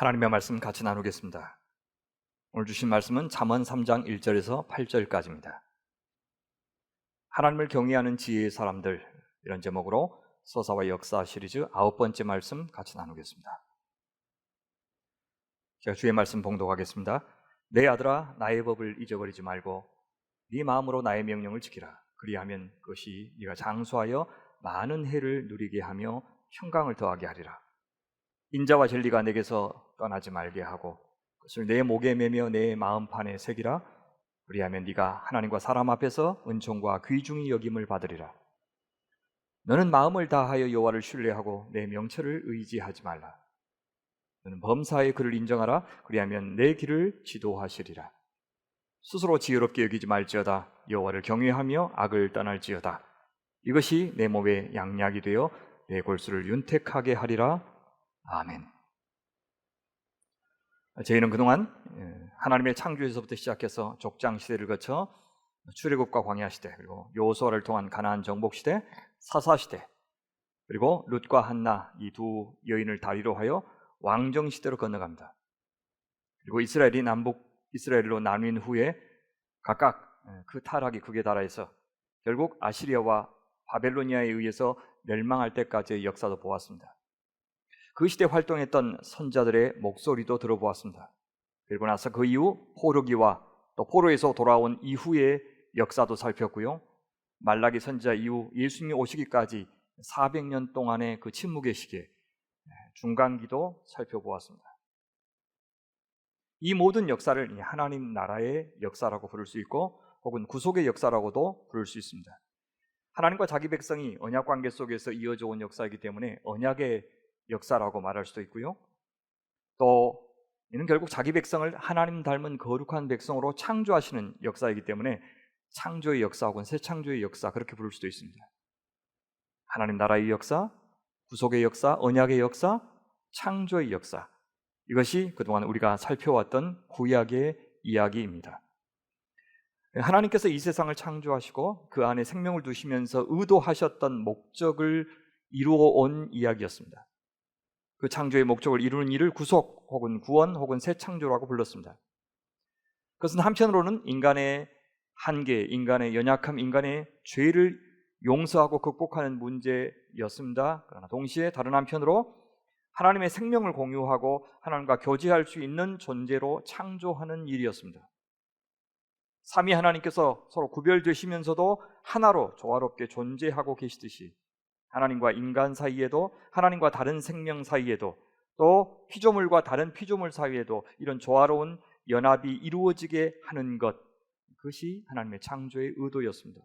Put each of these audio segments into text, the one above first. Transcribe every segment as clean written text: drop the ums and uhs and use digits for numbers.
하나님의 말씀 같이 나누겠습니다. 오늘 주신 말씀은 잠언 3장 1절에서 8절까지입니다. 하나님을 경외하는 지혜의 사람들, 이런 제목으로 서사와 역사 시리즈 9번째 말씀 같이 나누겠습니다. 제가 주의 말씀 봉독하겠습니다. 내 아들아, 나의 법을 잊어버리지 말고 네 마음으로 나의 명령을 지키라. 그리하면 그것이 네가 장수하여 많은 해를 누리게 하며 평강을 더하게 하리라. 인자와 진리가 내게서 떠나지 말게 하고 그것을 내 목에 매며 내 마음판에 새기라. 그리하면 네가 하나님과 사람 앞에서 은총과 귀중히 여김을 받으리라. 너는 마음을 다하여 여호와를 신뢰하고 내 명철을 의지하지 말라. 너는 범사에 그를 인정하라. 그리하면 내 길을 지도하시리라. 스스로 지혜롭게 여기지 말지어다. 여호와를 경외하며 악을 떠날지어다. 이것이 내 몸에 양약이 되어 내 골수를 윤택하게 하리라. 아멘. 저희는 그동안 하나님의 창조에서부터 시작해서 족장 시대를 거쳐 출애굽과 광야 시대, 그리고 여호수아를 통한 가나안 정복 시대, 사사 시대, 그리고 룻과 한나 이 두 여인을 다리로 하여 왕정 시대로 건너갑니다. 그리고 이스라엘이 남북 이스라엘로 나뉜 후에 각각 그 타락이 극에 달하여서 결국 아시리아와 바벨로니아에 의해서 멸망할 때까지의 역사도 보았습니다. 그 시대 활동했던 선자들의 목소리도 들어보았습니다. 그리고 나서 그 이후 포로기와 또 포로에서 돌아온 이후의 역사도 살폈고요. 말라기 선지자 이후 예수님이 오시기까지 400년 동안의 그 침묵의 시기에 중간기도 살펴보았습니다. 이 모든 역사를 하나님 나라의 역사라고 부를 수 있고 혹은 구속의 역사라고도 부를 수 있습니다. 하나님과 자기 백성이 언약 관계 속에서 이어져 온 역사이기 때문에 언약의 역사라고 말할 수도 있고요. 또 이는 결국 자기 백성을 하나님 닮은 거룩한 백성으로 창조하시는 역사이기 때문에 창조의 역사 혹은 새 창조의 역사, 그렇게 부를 수도 있습니다. 하나님 나라의 역사, 구속의 역사, 언약의 역사, 창조의 역사, 이것이 그동안 우리가 살펴왔던 구약의 이야기입니다. 하나님께서 이 세상을 창조하시고 그 안에 생명을 두시면서 의도하셨던 목적을 이루어 온 이야기였습니다. 그 창조의 목적을 이루는 일을 구속 혹은 구원 혹은 새 창조라고 불렀습니다. 그것은 한편으로는 인간의 한계, 인간의 연약함, 인간의 죄를 용서하고 극복하는 문제였습니다. 그러나 동시에 다른 한편으로 하나님의 생명을 공유하고 하나님과 교제할 수 있는 존재로 창조하는 일이었습니다. 삼위 하나님께서 서로 구별되시면서도 하나로 조화롭게 존재하고 계시듯이 하나님과 인간 사이에도, 하나님과 다른 생명 사이에도, 또 피조물과 다른 피조물 사이에도 이런 조화로운 연합이 이루어지게 하는 것, 그것이 하나님의 창조의 의도였습니다.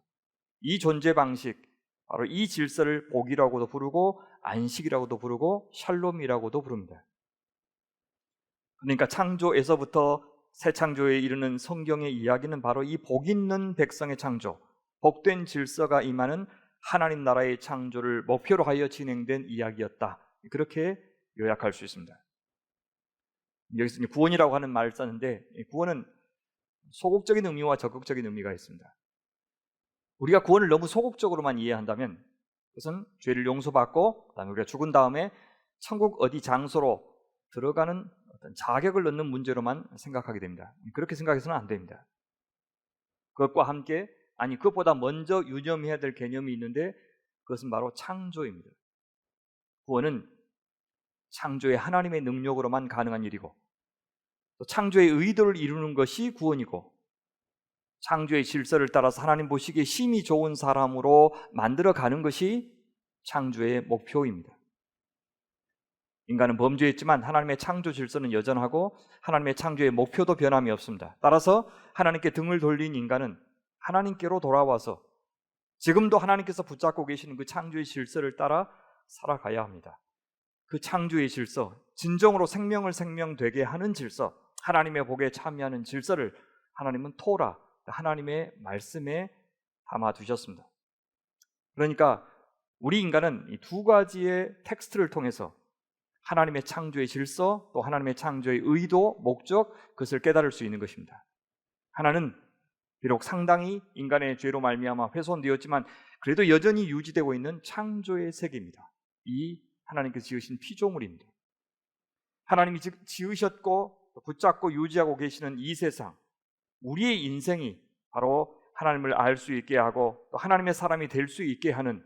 이 존재 방식, 바로 이 질서를 복이라고도 부르고 안식이라고도 부르고 샬롬이라고도 부릅니다. 그러니까 창조에서부터 새 창조에 이르는 성경의 이야기는 바로 이 복 있는 백성의 창조, 복된 질서가 임하는 하나님 나라의 창조를 목표로 하여 진행된 이야기였다, 그렇게 요약할 수 있습니다. 여기서 구원이라고 하는 말을 썼는데, 구원은 소극적인 의미와 적극적인 의미가 있습니다. 우리가 구원을 너무 소극적으로만 이해한다면 그것은 죄를 용서받고 그다음에 우리가 죽은 다음에 천국 어디 장소로 들어가는 어떤 자격을 얻는 문제로만 생각하게 됩니다. 그렇게 생각해서는 안 됩니다. 그것과 함께, 아니 그것보다 먼저 유념해야 될 개념이 있는데 그것은 바로 창조입니다. 구원은 창조의 하나님의 능력으로만 가능한 일이고, 또 창조의 의도를 이루는 것이 구원이고, 창조의 질서를 따라서 하나님 보시기에 심히 좋은 사람으로 만들어가는 것이 창조의 목표입니다. 인간은 범죄했지만 하나님의 창조 질서는 여전하고 하나님의 창조의 목표도 변함이 없습니다. 따라서 하나님께 등을 돌린 인간은 하나님께로 돌아와서 지금도 하나님께서 붙잡고 계시는 그 창조의 질서를 따라 살아가야 합니다. 그 창조의 질서, 진정으로 생명을 생명되게 하는 질서, 하나님의 복에 참여하는 질서를 하나님은 토라, 하나님의 말씀에 담아두셨습니다. 그러니까 우리 인간은 이 두 가지의 텍스트를 통해서 하나님의 창조의 질서, 또 하나님의 창조의 의도, 목적, 그것을 깨달을 수 있는 것입니다. 하나는 비록 상당히 인간의 죄로 말미암아 훼손되었지만 그래도 여전히 유지되고 있는 창조의 세계입니다. 이 하나님께서 지으신 피조물입니다. 하나님이 지으셨고 붙잡고 유지하고 계시는 이 세상, 우리의 인생이 바로 하나님을 알 수 있게 하고 또 하나님의 사람이 될 수 있게 하는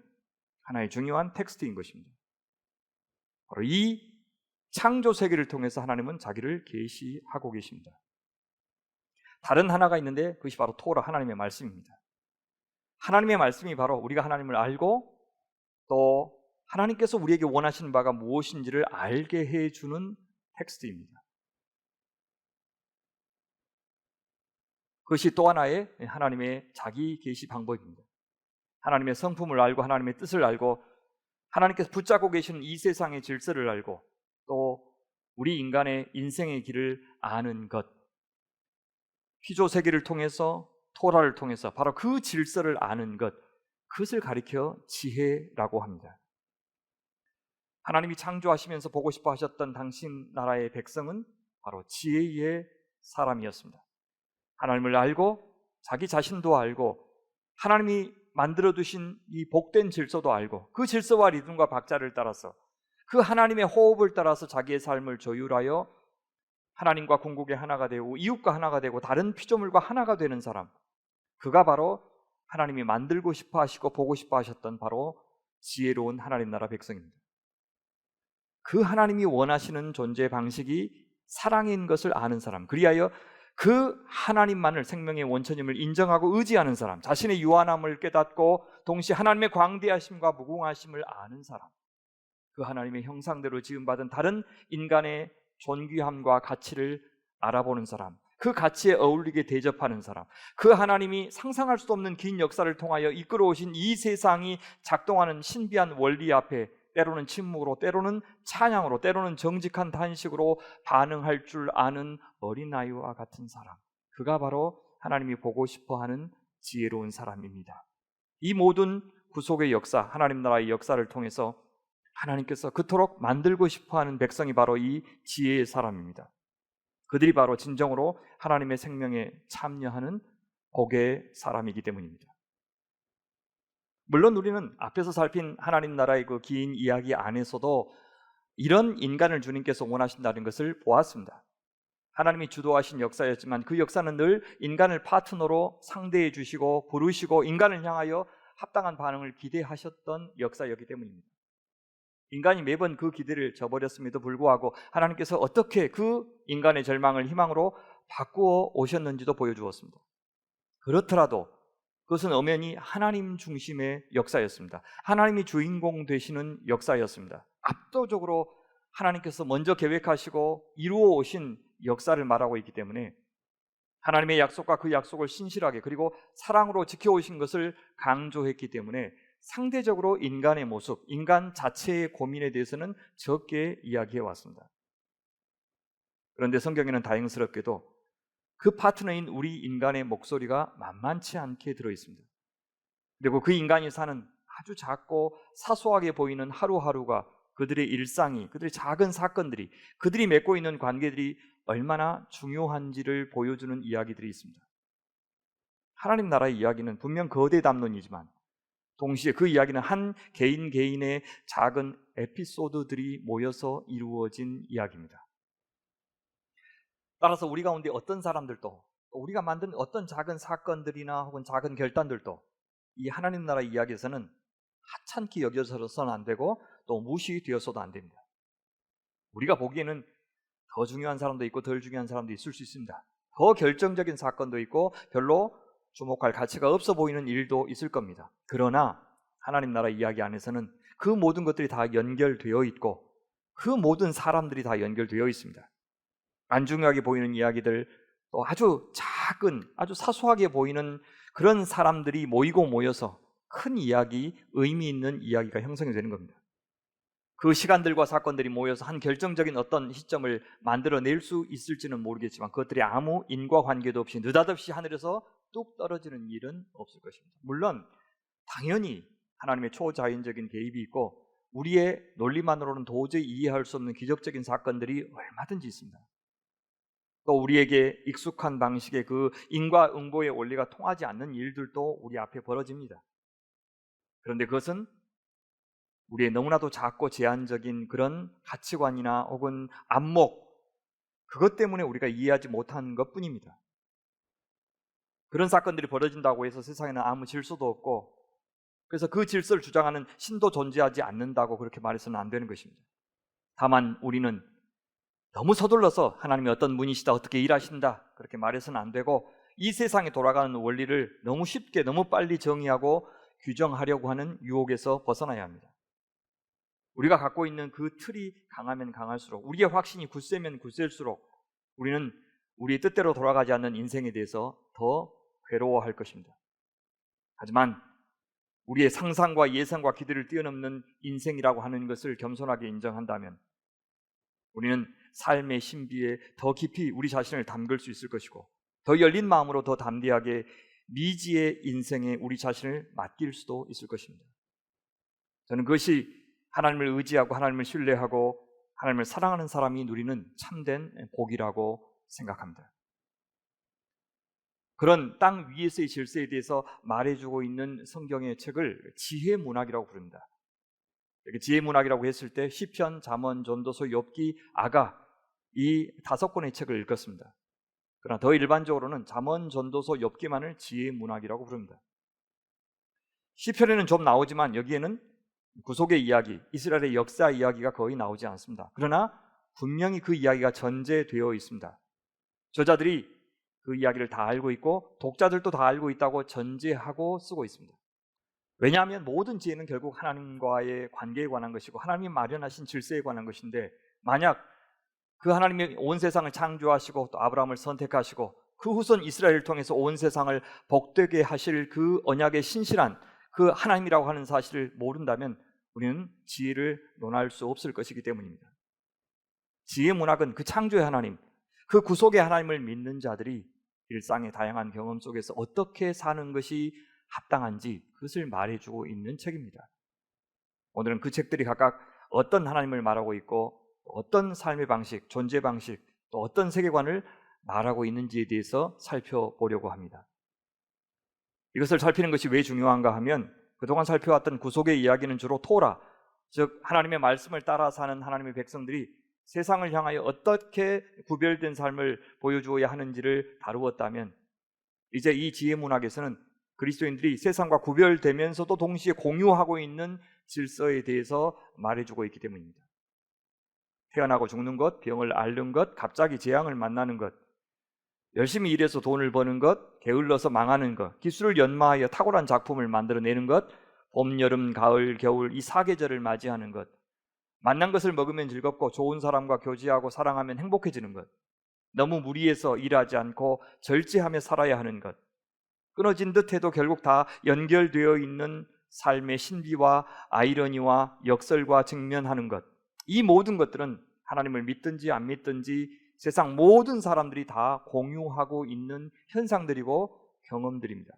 하나의 중요한 텍스트인 것입니다. 바로 이 창조 세계를 통해서 하나님은 자기를 계시하고 계십니다. 다른 하나가 있는데 그것이 바로 토라, 하나님의 말씀입니다. 하나님의 말씀이 바로 우리가 하나님을 알고 또 하나님께서 우리에게 원하시는 바가 무엇인지를 알게 해주는 텍스트입니다. 그것이 또 하나의 하나님의 자기 계시 방법입니다. 하나님의 성품을 알고 하나님의 뜻을 알고 하나님께서 붙잡고 계시는 이 세상의 질서를 알고 또 우리 인간의 인생의 길을 아는 것, 피조 세계를 통해서 토라를 통해서 바로 그 질서를 아는 것, 그것을 가리켜 지혜라고 합니다. 하나님이 창조하시면서 보고 싶어 하셨던 당신 나라의 백성은 바로 지혜의 사람이었습니다. 하나님을 알고 자기 자신도 알고 하나님이 만들어 두신 이 복된 질서도 알고 그 질서와 리듬과 박자를 따라서 그 하나님의 호흡을 따라서 자기의 삶을 조율하여 하나님과 궁극의 하나가 되고 이웃과 하나가 되고 다른 피조물과 하나가 되는 사람, 그가 바로 하나님이 만들고 싶어 하시고 보고 싶어 하셨던 바로 지혜로운 하나님 나라 백성입니다. 그 하나님이 원하시는 존재 방식이 사랑인 것을 아는 사람, 그리하여 그 하나님만을 생명의 원천임을 인정하고 의지하는 사람, 자신의 유한함을 깨닫고 동시에 하나님의 광대하심과 무궁하심을 아는 사람, 그 하나님의 형상대로 지음받은 다른 인간의 존귀함과 가치를 알아보는 사람, 그 가치에 어울리게 대접하는 사람, 그 하나님이 상상할 수 없는 긴 역사를 통하여 이끌어오신 이 세상이 작동하는 신비한 원리 앞에 때로는 침묵으로, 때로는 찬양으로, 때로는 정직한 단식으로 반응할 줄 아는 어린아이와 같은 사람, 그가 바로 하나님이 보고 싶어하는 지혜로운 사람입니다. 이 모든 구속의 역사, 하나님 나라의 역사를 통해서 하나님께서 그토록 만들고 싶어하는 백성이 바로 이 지혜의 사람입니다. 그들이 바로 진정으로 하나님의 생명에 참여하는 복의 사람이기 때문입니다. 물론 우리는 앞에서 살핀 하나님 나라의 그 긴 이야기 안에서도 이런 인간을 주님께서 원하신다는 것을 보았습니다. 하나님이 주도하신 역사였지만 그 역사는 늘 인간을 파트너로 상대해 주시고 부르시고 인간을 향하여 합당한 반응을 기대하셨던 역사였기 때문입니다. 인간이 매번 그 기대를 저버렸음에도 불구하고 하나님께서 어떻게 그 인간의 절망을 희망으로 바꾸어 오셨는지도 보여주었습니다. 그렇더라도 그것은 엄연히 하나님 중심의 역사였습니다. 하나님이 주인공 되시는 역사였습니다. 압도적으로 하나님께서 먼저 계획하시고 이루어 오신 역사를 말하고 있기 때문에 하나님의 약속과 그 약속을 신실하게 그리고 사랑으로 지켜오신 것을 강조했기 때문에 상대적으로 인간의 모습, 인간 자체의 고민에 대해서는 적게 이야기해 왔습니다. 그런데 성경에는 다행스럽게도 그 파트너인 우리 인간의 목소리가 만만치 않게 들어있습니다. 그리고 그 인간이 사는 아주 작고 사소하게 보이는 하루하루가, 그들의 일상이, 그들의 작은 사건들이, 그들이 맺고 있는 관계들이 얼마나 중요한지를 보여주는 이야기들이 있습니다. 하나님 나라의 이야기는 분명 거대 담론이지만 동시에 그 이야기는 한 개인 개인의 작은 에피소드들이 모여서 이루어진 이야기입니다. 따라서 우리 가운데 어떤 사람들도 우리가 만든 어떤 작은 사건들이나 혹은 작은 결단들도 이 하나님 나라 이야기에서는 하찮게 여겨서는 안 되고 또 무시되어서도 안 됩니다. 우리가 보기에는 더 중요한 사람도 있고 덜 중요한 사람도 있을 수 있습니다. 더 결정적인 사건도 있고 별로 주목할 가치가 없어 보이는 일도 있을 겁니다. 그러나 하나님 나라 이야기 안에서는 그 모든 것들이 다 연결되어 있고 그 모든 사람들이 다 연결되어 있습니다. 안 중요하게 보이는 이야기들, 또 아주 작은, 아주 사소하게 보이는 그런 사람들이 모이고 모여서 큰 이야기, 의미 있는 이야기가 형성이 되는 겁니다. 그 시간들과 사건들이 모여서 한 결정적인 어떤 시점을 만들어낼 수 있을지는 모르겠지만 그것들이 아무 인과관계도 없이 느닷없이 하늘에서 뚝 떨어지는 일은 없을 것입니다. 물론 당연히 하나님의 초자연적인 개입이 있고 우리의 논리만으로는 도저히 이해할 수 없는 기적적인 사건들이 얼마든지 있습니다. 또 우리에게 익숙한 방식의 그 인과응보의 원리가 통하지 않는 일들도 우리 앞에 벌어집니다. 그런데 그것은 우리의 너무나도 작고 제한적인 그런 가치관이나 혹은 안목, 그것 때문에 우리가 이해하지 못하는 것뿐입니다. 그런 사건들이 벌어진다고 해서 세상에는 아무 질서도 없고, 그래서 그 질서를 주장하는 신도 존재하지 않는다고 그렇게 말해서는 안 되는 것입니다. 다만 우리는 너무 서둘러서 하나님이 어떤 분이시다, 어떻게 일하신다 그렇게 말해서는 안 되고, 이 세상에 돌아가는 원리를 너무 쉽게 너무 빨리 정의하고 규정하려고 하는 유혹에서 벗어나야 합니다. 우리가 갖고 있는 그 틀이 강하면 강할수록, 우리의 확신이 굳세면 굳셀수록 우리는 우리의 뜻대로 돌아가지 않는 인생에 대해서 더 괴로워할 것입니다. 하지만 우리의 상상과 예상과 기대를 뛰어넘는 인생이라고 하는 것을 겸손하게 인정한다면 우리는 삶의 신비에 더 깊이 우리 자신을 담글 수 있을 것이고, 더 열린 마음으로 더 담대하게 미지의 인생에 우리 자신을 맡길 수도 있을 것입니다. 저는 그것이 하나님을 의지하고 하나님을 신뢰하고 하나님을 사랑하는 사람이 누리는 참된 복이라고 생각합니다. 그런 땅 위에서의 질서에 대해서 말해주고 있는 성경의 책을 지혜문학이라고 부릅니다. 지혜문학이라고 했을 때 시편, 잠언, 전도서, 욥기, 아가, 이 5권의 책을 읽었습니다. 그러나 더 일반적으로는 잠언, 전도서, 욥기만을 지혜문학이라고 부릅니다. 시편에는 좀 나오지만 여기에는 구속의 이야기, 이스라엘의 역사 이야기가 거의 나오지 않습니다. 그러나 분명히 그 이야기가 전제되어 있습니다. 저자들이 그 이야기를 다 알고 있고 독자들도 다 알고 있다고 전제하고 쓰고 있습니다. 왜냐하면 모든 지혜는 결국 하나님과의 관계에 관한 것이고 하나님이 마련하신 질서에 관한 것인데, 만약 그 하나님이 온 세상을 창조하시고 또 아브라함을 선택하시고 그 후손 이스라엘을 통해서 온 세상을 복되게 하실 그 언약의 신실한 그 하나님이라고 하는 사실을 모른다면 우리는 지혜를 논할 수 없을 것이기 때문입니다. 지혜 문학은 그 창조의 하나님, 그 구속의 하나님을 믿는 자들이 일상의 다양한 경험 속에서 어떻게 사는 것이 합당한지 그것을 말해주고 있는 책입니다. 오늘은 그 책들이 각각 어떤 하나님을 말하고 있고 어떤 삶의 방식, 존재 방식, 또 어떤 세계관을 말하고 있는지에 대해서 살펴보려고 합니다. 이것을 살피는 것이 왜 중요한가 하면, 그동안 살펴왔던 구속의 이야기는 주로 토라, 즉 하나님의 말씀을 따라 사는 하나님의 백성들이 세상을 향하여 어떻게 구별된 삶을 보여주어야 하는지를 다루었다면, 이제 이 지혜문학에서는 그리스도인들이 세상과 구별되면서도 동시에 공유하고 있는 질서에 대해서 말해주고 있기 때문입니다. 태어나고 죽는 것, 병을 앓는 것, 갑자기 재앙을 만나는 것, 열심히 일해서 돈을 버는 것, 게을러서 망하는 것, 기술을 연마하여 탁월한 작품을 만들어내는 것, 봄, 여름, 가을, 겨울 이 4계절을 맞이하는 것, 만난 것을 먹으면 즐겁고 좋은 사람과 교제하고 사랑하면 행복해지는 것, 너무 무리해서 일하지 않고 절제하며 살아야 하는 것, 끊어진 듯 해도 결국 다 연결되어 있는 삶의 신비와 아이러니와 역설과 직면하는 것, 이 모든 것들은 하나님을 믿든지 안 믿든지 세상 모든 사람들이 다 공유하고 있는 현상들이고 경험들입니다.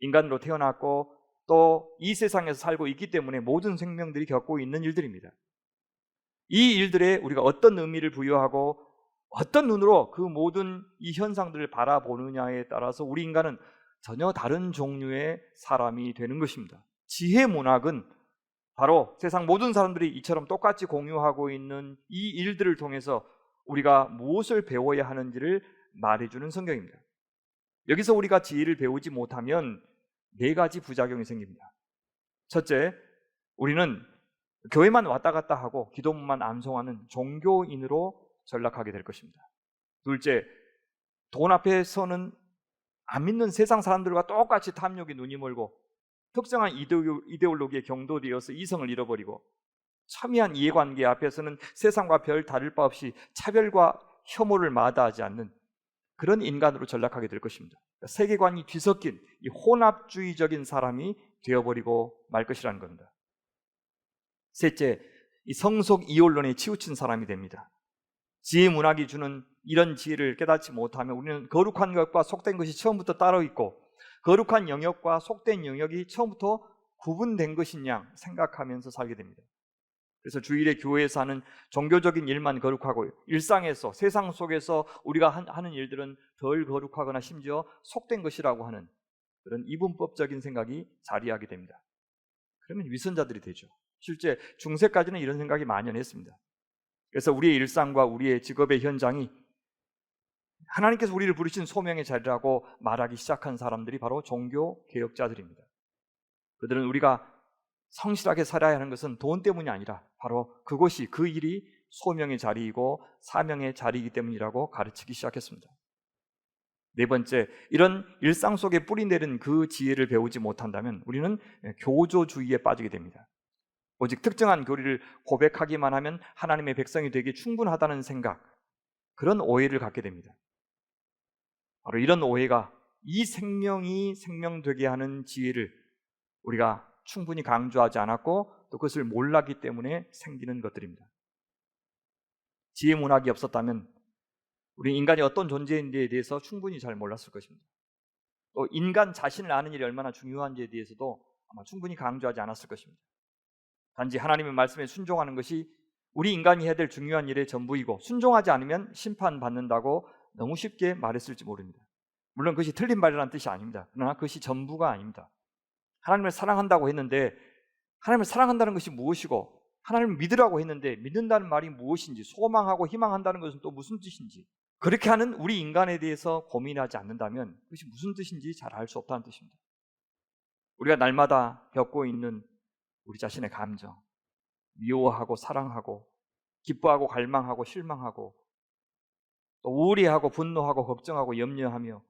인간으로 태어났고 또 이 세상에서 살고 있기 때문에 모든 생명들이 겪고 있는 일들입니다. 이 일들에 우리가 어떤 의미를 부여하고 어떤 눈으로 그 모든 이 현상들을 바라보느냐에 따라서 우리 인간은 전혀 다른 종류의 사람이 되는 것입니다. 지혜 문학은 바로 세상 모든 사람들이 이처럼 똑같이 공유하고 있는 이 일들을 통해서 우리가 무엇을 배워야 하는지를 말해주는 성경입니다. 여기서 우리가 지혜를 배우지 못하면 4가지 부작용이 생깁니다. 첫째, 우리는 교회만 왔다 갔다 하고 기도문만 암송하는 종교인으로 전락하게 될 것입니다. 둘째, 돈 앞에 서는 안 믿는 세상 사람들과 똑같이 탐욕에 눈이 멀고 특정한 이데올로기에 경도되어서 이성을 잃어버리고 첨예한 이해관계 앞에서는 세상과 별 다를 바 없이 차별과 혐오를 마다하지 않는 그런 인간으로 전락하게 될 것입니다. 세계관이 뒤섞인 이 혼합주의적인 사람이 되어버리고 말 것이라는 겁니다. 셋째, 이 성속 이혼론에 치우친 사람이 됩니다. 지혜 문학이 주는 이런 지혜를 깨닫지 못하면 우리는 거룩한 것과 속된 것이 처음부터 따로 있고 거룩한 영역과 속된 영역이 처음부터 구분된 것인 양 생각하면서 살게 됩니다. 그래서 주일에 교회에서 하는 종교적인 일만 거룩하고 일상에서 세상 속에서 우리가 하는 일들은 덜 거룩하거나 심지어 속된 것이라고 하는 그런 이분법적인 생각이 자리하게 됩니다. 그러면 위선자들이 되죠. 실제 중세까지는 이런 생각이 만연했습니다. 그래서 우리의 일상과 우리의 직업의 현장이 하나님께서 우리를 부르신 소명의 자리라고 말하기 시작한 사람들이 바로 종교 개혁자들입니다. 그들은 우리가 성실하게 살아야 하는 것은 돈 때문이 아니라 바로 그것이, 그 일이 소명의 자리이고 사명의 자리이기 때문이라고 가르치기 시작했습니다. 네 번째, 이런 일상 속에 뿌리내린 그 지혜를 배우지 못한다면 우리는 교조주의에 빠지게 됩니다. 오직 특정한 교리를 고백하기만 하면 하나님의 백성이 되기 충분하다는 생각, 그런 오해를 갖게 됩니다. 바로 이런 오해가 이 생명이 생명되게 하는 지혜를 우리가 충분히 강조하지 않았고 또 그것을 몰랐기 때문에 생기는 것들입니다. 지혜 문학이 없었다면 우리 인간이 어떤 존재인지에 대해서 충분히 잘 몰랐을 것입니다. 또 인간 자신을 아는 일이 얼마나 중요한지에 대해서도 아마 충분히 강조하지 않았을 것입니다. 단지 하나님의 말씀에 순종하는 것이 우리 인간이 해야 될 중요한 일의 전부이고 순종하지 않으면 심판받는다고 너무 쉽게 말했을지 모릅니다. 물론 그것이 틀린 말이라는 뜻이 아닙니다. 그러나 그것이 전부가 아닙니다. 하나님을 사랑한다고 했는데 하나님을 사랑한다는 것이 무엇이고 하나님을 믿으라고 했는데 믿는다는 말이 무엇인지, 소망하고 희망한다는 것은 또 무슨 뜻인지, 그렇게 하는 우리 인간에 대해서 고민하지 않는다면 그것이 무슨 뜻인지 잘 알 수 없다는 뜻입니다. 우리가 날마다 겪고 있는 우리 자신의 감정, 미워하고 사랑하고 기뻐하고 갈망하고 실망하고 또 우울해하고 분노하고 걱정하고 염려하며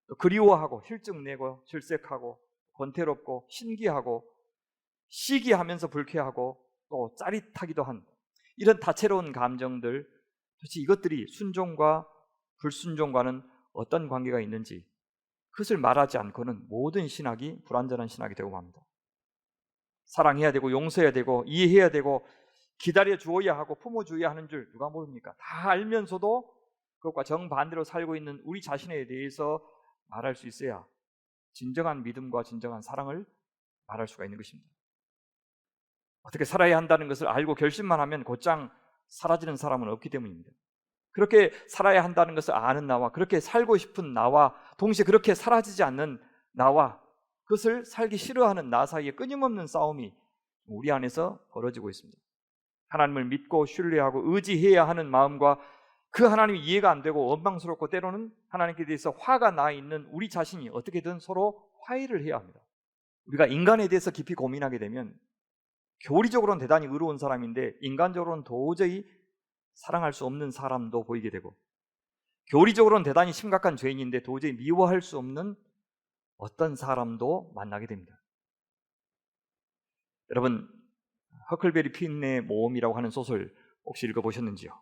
또 그리워하고 실증내고 질색하고 권태롭고 신기하고 시기하면서 불쾌하고 또 짜릿하기도 한 이런 다채로운 감정들, 도대체 이것들이 순종과 불순종과는 어떤 관계가 있는지 그것을 말하지 않고는 모든 신학이 불완전한 신학이 되고 맙니다. 사랑해야 되고 용서해야 되고 이해해야 되고 기다려 주어야 하고 품어줘야 하는 줄 누가 모릅니까? 다 알면서도 그것과 정반대로 살고 있는 우리 자신에 대해서 말할 수 있어야 진정한 믿음과 진정한 사랑을 말할 수가 있는 것입니다. 어떻게 살아야 한다는 것을 알고 결심만 하면 곧장 사라지는 사람은 없기 때문입니다. 그렇게 살아야 한다는 것을 아는 나와 그렇게 살고 싶은 나와 동시에 그렇게 사라지지 않는 나와 그것을 살기 싫어하는 나 사이에 끊임없는 싸움이 우리 안에서 벌어지고 있습니다. 하나님을 믿고 신뢰하고 의지해야 하는 마음과 그 하나님이 이해가 안 되고 원망스럽고 때로는 하나님께 대해서 화가 나 있는 우리 자신이 어떻게든 서로 화해를 해야 합니다. 우리가 인간에 대해서 깊이 고민하게 되면 교리적으로는 대단히 의로운 사람인데 인간적으로는 도저히 사랑할 수 없는 사람도 보이게 되고 교리적으로는 대단히 심각한 죄인인데 도저히 미워할 수 없는 어떤 사람도 만나게 됩니다. 여러분, 허클베리 핀의 모험이라고 하는 소설 혹시 읽어보셨는지요?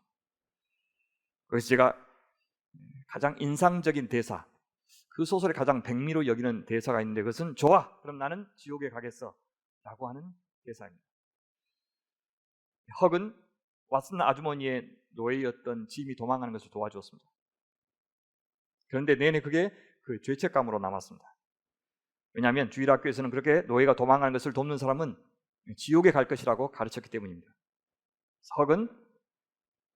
그래서 제가 가장 인상적인 대사, 그 소설의 가장 백미로 여기는 대사가 있는데 그것은 좋아, 그럼 나는 지옥에 가겠어 라고 하는 대사입니다. 헉은 왓슨 아주머니의 노예였던 짐이 도망가는 것을 도와주었습니다. 그런데 내내 그게 그 죄책감으로 남았습니다. 왜냐하면 주일학교에서는 그렇게 노예가 도망가는 것을 돕는 사람은 지옥에 갈 것이라고 가르쳤기 때문입니다. 헉은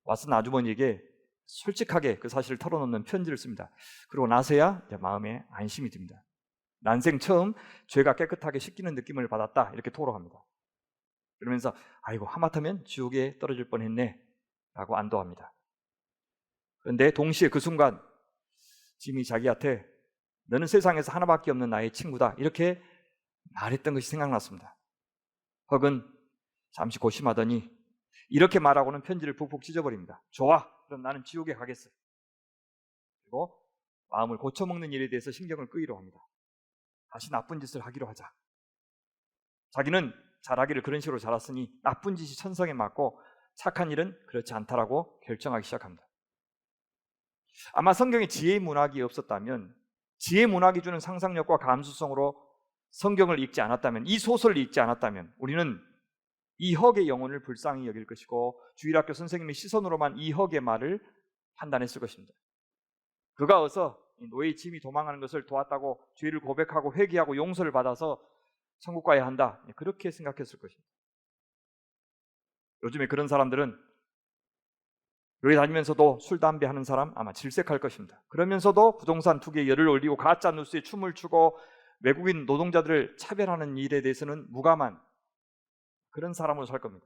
왓슨 아주머니에게 솔직하게 그 사실을 털어놓는 편지를 씁니다. 그러고 나서야 마음에 안심이 듭니다. 난생 처음 죄가 깨끗하게 씻기는 느낌을 받았다 이렇게 토로합니다. 그러면서 아이고 하마터면 지옥에 떨어질 뻔했네 라고 안도합니다. 그런데 동시에 그 순간 짐이 자기한테 너는 세상에서 하나밖에 없는 나의 친구다 이렇게 말했던 것이 생각났습니다. 헉은 잠시 고심하더니 이렇게 말하고는 편지를 푹푹 찢어버립니다. 좋아, 그럼 나는 지옥에 가겠어. 그리고 마음을 고쳐먹는 일에 대해서 신경을 끄기로 합니다. 다시 나쁜 짓을 하기로 하자. 자기는 잘하기를 그런 식으로 잘했으니 나쁜 짓이 천성에 맞고 착한 일은 그렇지 않다라고 결정하기 시작합니다. 아마 성경에 지혜 문학이 없었다면, 지혜 문학이 주는 상상력과 감수성으로 성경을 읽지 않았다면, 이 소설을 읽지 않았다면 우리는 이 헉의 영혼을 불쌍히 여길 것이고 주일학교 선생님의 시선으로만 이 헉의 말을 판단했을 것입니다. 그가 어서 노예의 짐이 도망가는 것을 도왔다고 죄를 고백하고 회개하고 용서를 받아서 천국 가야 한다 그렇게 생각했을 것입니다. 요즘에 그런 사람들은 교회 다니면서도 술, 담배 하는 사람 아마 질색할 것입니다. 그러면서도 부동산 투기에 열을 올리고 가짜 뉴스에 춤을 추고 외국인 노동자들을 차별하는 일에 대해서는 무감한 그런 사람으로 살 겁니다.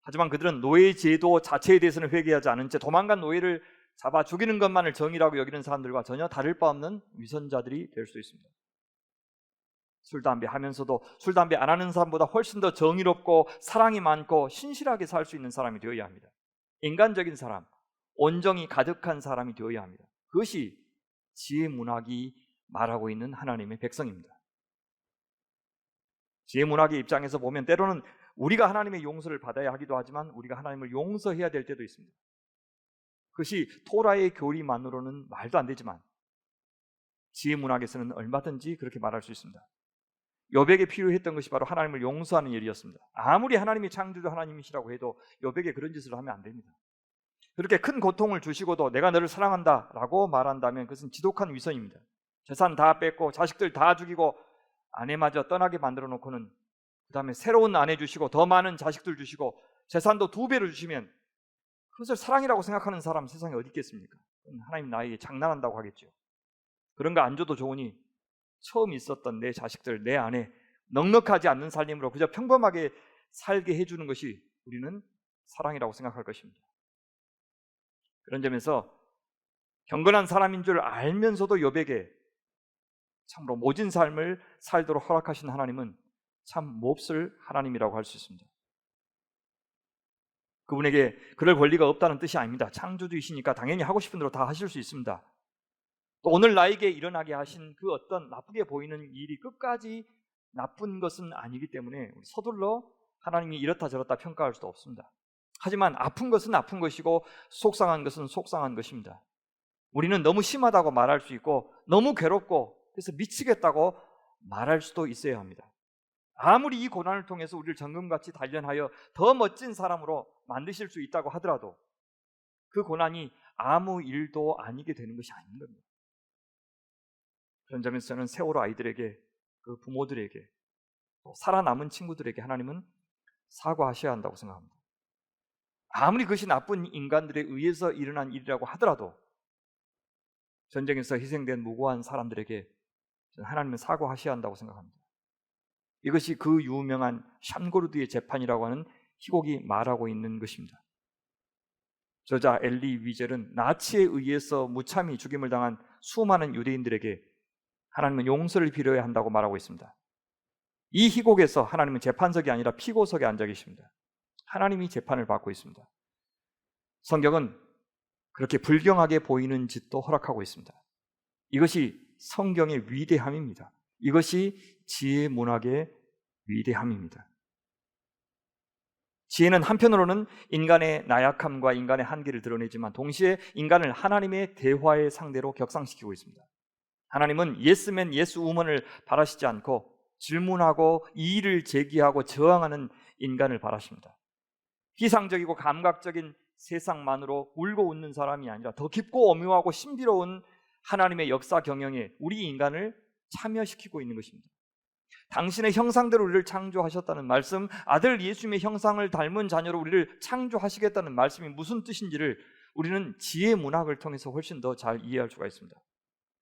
하지만 그들은 노예 제도 자체에 대해서는 회개하지 않은 채 도망간 노예를 잡아 죽이는 것만을 정의라고 여기는 사람들과 전혀 다를 바 없는 위선자들이 될 수 있습니다. 술, 담배 하면서도 술, 담배 안 하는 사람보다 훨씬 더 정의롭고 사랑이 많고 신실하게 살 수 있는 사람이 되어야 합니다. 인간적인 사람, 온정이 가득한 사람이 되어야 합니다. 그것이 지혜 문학이 말하고 있는 하나님의 백성입니다. 지혜 문학의 입장에서 보면 때로는 우리가 하나님의 용서를 받아야 하기도 하지만 우리가 하나님을 용서해야 될 때도 있습니다. 그것이 토라의 교리만으로는 말도 안 되지만 지혜 문학에서는 얼마든지 그렇게 말할 수 있습니다. 욥에게 필요했던 것이 바로 하나님을 용서하는 일이었습니다. 아무리 하나님이 창조주 하나님이시라고 해도 욥에게 그런 짓을 하면 안 됩니다. 그렇게 큰 고통을 주시고도 내가 너를 사랑한다라고 말한다면 그것은 지독한 위선입니다. 재산 다 뺏고 자식들 다 죽이고 아내마저 떠나게 만들어 놓고는 그 다음에 새로운 아내 주시고 더 많은 자식들 주시고 재산도 2배로 주시면 그것을 사랑이라고 생각하는 사람 세상에 어디 있겠습니까? 하나님 나에게 장난한다고 하겠죠. 그런 거 안 줘도 좋으니 처음 있었던 내 자식들, 내 아내 넉넉하지 않는 살림으로 그저 평범하게 살게 해주는 것이 우리는 사랑이라고 생각할 것입니다. 그런 점에서 경건한 사람인 줄 알면서도 욥에게 참으로 모진 삶을 살도록 허락하신 하나님은 참 몹쓸 하나님이라고 할 수 있습니다. 그분에게 그럴 권리가 없다는 뜻이 아닙니다. 창조주이시니까 당연히 하고 싶은 대로 다 하실 수 있습니다. 또 오늘 나에게 일어나게 하신 그 어떤 나쁘게 보이는 일이 끝까지 나쁜 것은 아니기 때문에 서둘러 하나님이 이렇다 저렇다 평가할 수도 없습니다. 하지만 아픈 것은 아픈 것이고 속상한 것은 속상한 것입니다. 우리는 너무 심하다고 말할 수 있고 너무 괴롭고 그래서 미치겠다고 말할 수도 있어야 합니다. 아무리 이 고난을 통해서 우리를 정금같이 단련하여 더 멋진 사람으로 만드실 수 있다고 하더라도 그 고난이 아무 일도 아니게 되는 것이 아닌 겁니다. 그런 점에서 저는 세월호 아이들에게 그 부모들에게 또 살아남은 친구들에게 하나님은 사과하셔야 한다고 생각합니다. 아무리 그것이 나쁜 인간들에 의해서 일어난 일이라고 하더라도 전쟁에서 희생된 무고한 사람들에게 하나님은 사과하셔야 한다고 생각합니다. 이것이 그 유명한 샨고르드의 재판이라고 하는 희곡이 말하고 있는 것입니다. 저자 엘리 위젤은 나치에 의해서 무참히 죽임을 당한 수많은 유대인들에게 하나님은 용서를 빌어야 한다고 말하고 있습니다. 이 희곡에서 하나님은 재판석이 아니라 피고석에 앉아 계십니다. 하나님이 재판을 받고 있습니다. 성경은 그렇게 불경하게 보이는 짓도 허락하고 있습니다. 이것이 성경의 위대함입니다. 이것이 지혜 문학의 위대함입니다. 지혜는 한편으로는 인간의 나약함과 인간의 한계를 드러내지만 동시에 인간을 하나님의 대화의 상대로 격상시키고 있습니다. 하나님은 예스맨, 예스우먼을 바라시지 않고 질문하고 이의를 제기하고 저항하는 인간을 바라십니다. 피상적이고 감각적인 세상만으로 울고 웃는 사람이 아니라 더 깊고 오묘하고 신비로운 하나님의 역사 경영에 우리 인간을 참여시키고 있는 것입니다. 당신의 형상대로 우리를 창조하셨다는 말씀, 아들 예수님의 형상을 닮은 자녀로 우리를 창조하시겠다는 말씀이 무슨 뜻인지를 우리는 지혜 문학을 통해서 훨씬 더 잘 이해할 수가 있습니다.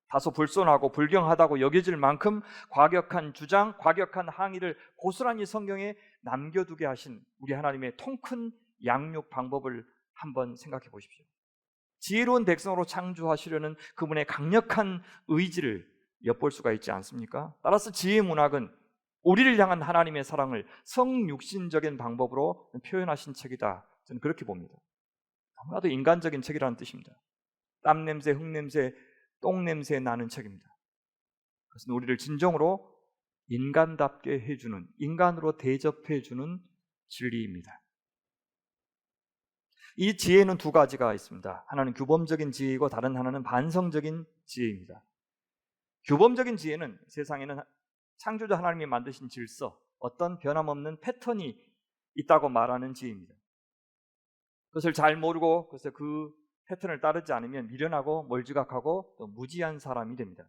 다소 불손하고 불경하다고 여겨질 만큼 과격한 주장, 과격한 항의를 고스란히 성경에 남겨두게 하신 우리 하나님의 통큰 양육 방법을 한번 생각해 보십시오. 지혜로운 백성으로 창조하시려는 그분의 강력한 의지를 엿볼 수가 있지 않습니까? 따라서 지혜 문학은 우리를 향한 하나님의 사랑을 성육신적인 방법으로 표현하신 책이다. 저는 그렇게 봅니다. 너무나도 인간적인 책이라는 뜻입니다. 땀냄새, 흙냄새, 똥냄새 나는 책입니다. 그것은 우리를 진정으로 인간답게 해주는, 인간으로 대접해주는 진리입니다. 이 지혜는 두 가지가 있습니다. 하나는 규범적인 지혜이고 다른 하나는 반성적인 지혜입니다. 규범적인 지혜는 세상에는 창조자 하나님이 만드신 질서, 어떤 변함없는 패턴이 있다고 말하는 지혜입니다. 그것을 잘 모르고 그래서 그 패턴을 따르지 않으면 미련하고 멀지각하고 또 무지한 사람이 됩니다.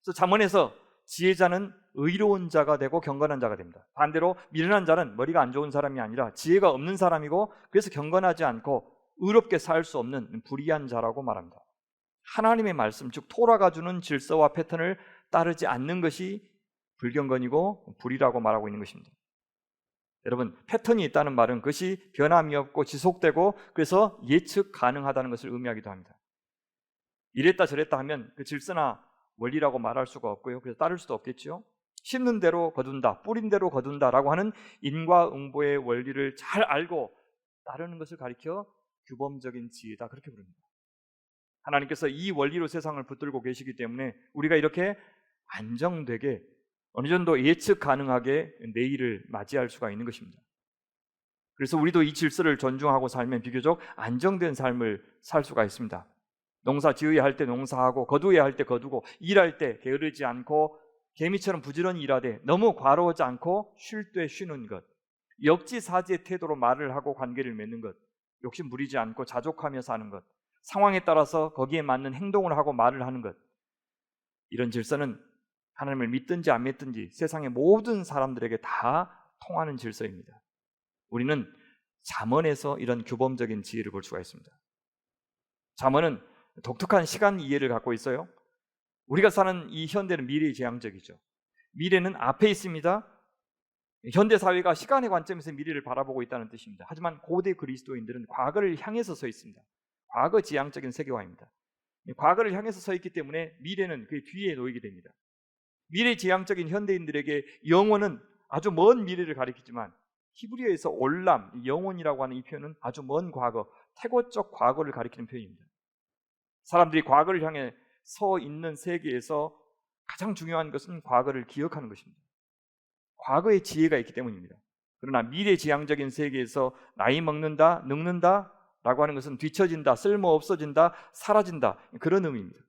그래서 잠언에서 지혜자는 의로운 자가 되고 경건한 자가 됩니다. 반대로 미련한 자는 머리가 안 좋은 사람이 아니라 지혜가 없는 사람이고 그래서 경건하지 않고 의롭게 살 수 없는 불의한 자라고 말합니다. 하나님의 말씀, 즉 토라가 주는 질서와 패턴을 따르지 않는 것이 불경건이고 불의라고 말하고 있는 것입니다. 여러분, 패턴이 있다는 말은 그것이 변함이 없고 지속되고 그래서 예측 가능하다는 것을 의미하기도 합니다. 이랬다 저랬다 하면 그 질서나 원리라고 말할 수가 없고요. 그래서 따를 수도 없겠죠. 심는 대로 거둔다, 뿌린 대로 거둔다라고 하는 인과응보의 원리를 잘 알고 따르는 것을 가리켜 규범적인 지혜다, 그렇게 부릅니다. 하나님께서 이 원리로 세상을 붙들고 계시기 때문에 우리가 이렇게 안정되게 어느 정도 예측 가능하게 내일을 맞이할 수가 있는 것입니다. 그래서 우리도 이 질서를 존중하고 살면 비교적 안정된 삶을 살 수가 있습니다. 농사 지어야 할 때 농사하고 거두어야 할 때 거두고 일할 때 게으르지 않고 개미처럼 부지런히 일하되 너무 과로하지 않고 쉴 때 쉬는 것, 역지사지의 태도로 말을 하고 관계를 맺는 것, 욕심 부리지 않고 자족하며 사는 것, 상황에 따라서 거기에 맞는 행동을 하고 말을 하는 것, 이런 질서는 하나님을 믿든지 안 믿든지 세상의 모든 사람들에게 다 통하는 질서입니다. 우리는 잠언에서 이런 규범적인 지혜를 볼 수가 있습니다. 잠언은 독특한 시간 이해를 갖고 있어요. 우리가 사는 이 현대는 미래지향적이죠. 미래는 앞에 있습니다. 현대 사회가 시간의 관점에서 미래를 바라보고 있다는 뜻입니다. 하지만 고대 그리스도인들은 과거를 향해서 서 있습니다. 과거 지향적인 세계화입니다. 과거를 향해서 서 있기 때문에 미래는 그 뒤에 놓이게 됩니다. 미래지향적인 현대인들에게 영혼은 아주 먼 미래를 가리키지만 히브리어에서 올람, 영혼이라고 하는 이 표현은 아주 먼 과거, 태고적 과거를 가리키는 표현입니다. 사람들이 과거를 향해 서 있는 세계에서 가장 중요한 것은 과거를 기억하는 것입니다. 과거의 지혜가 있기 때문입니다. 그러나 미래지향적인 세계에서 나이 먹는다, 늙는다 라고 하는 것은 뒤처진다, 쓸모없어진다, 사라진다, 그런 의미입니다.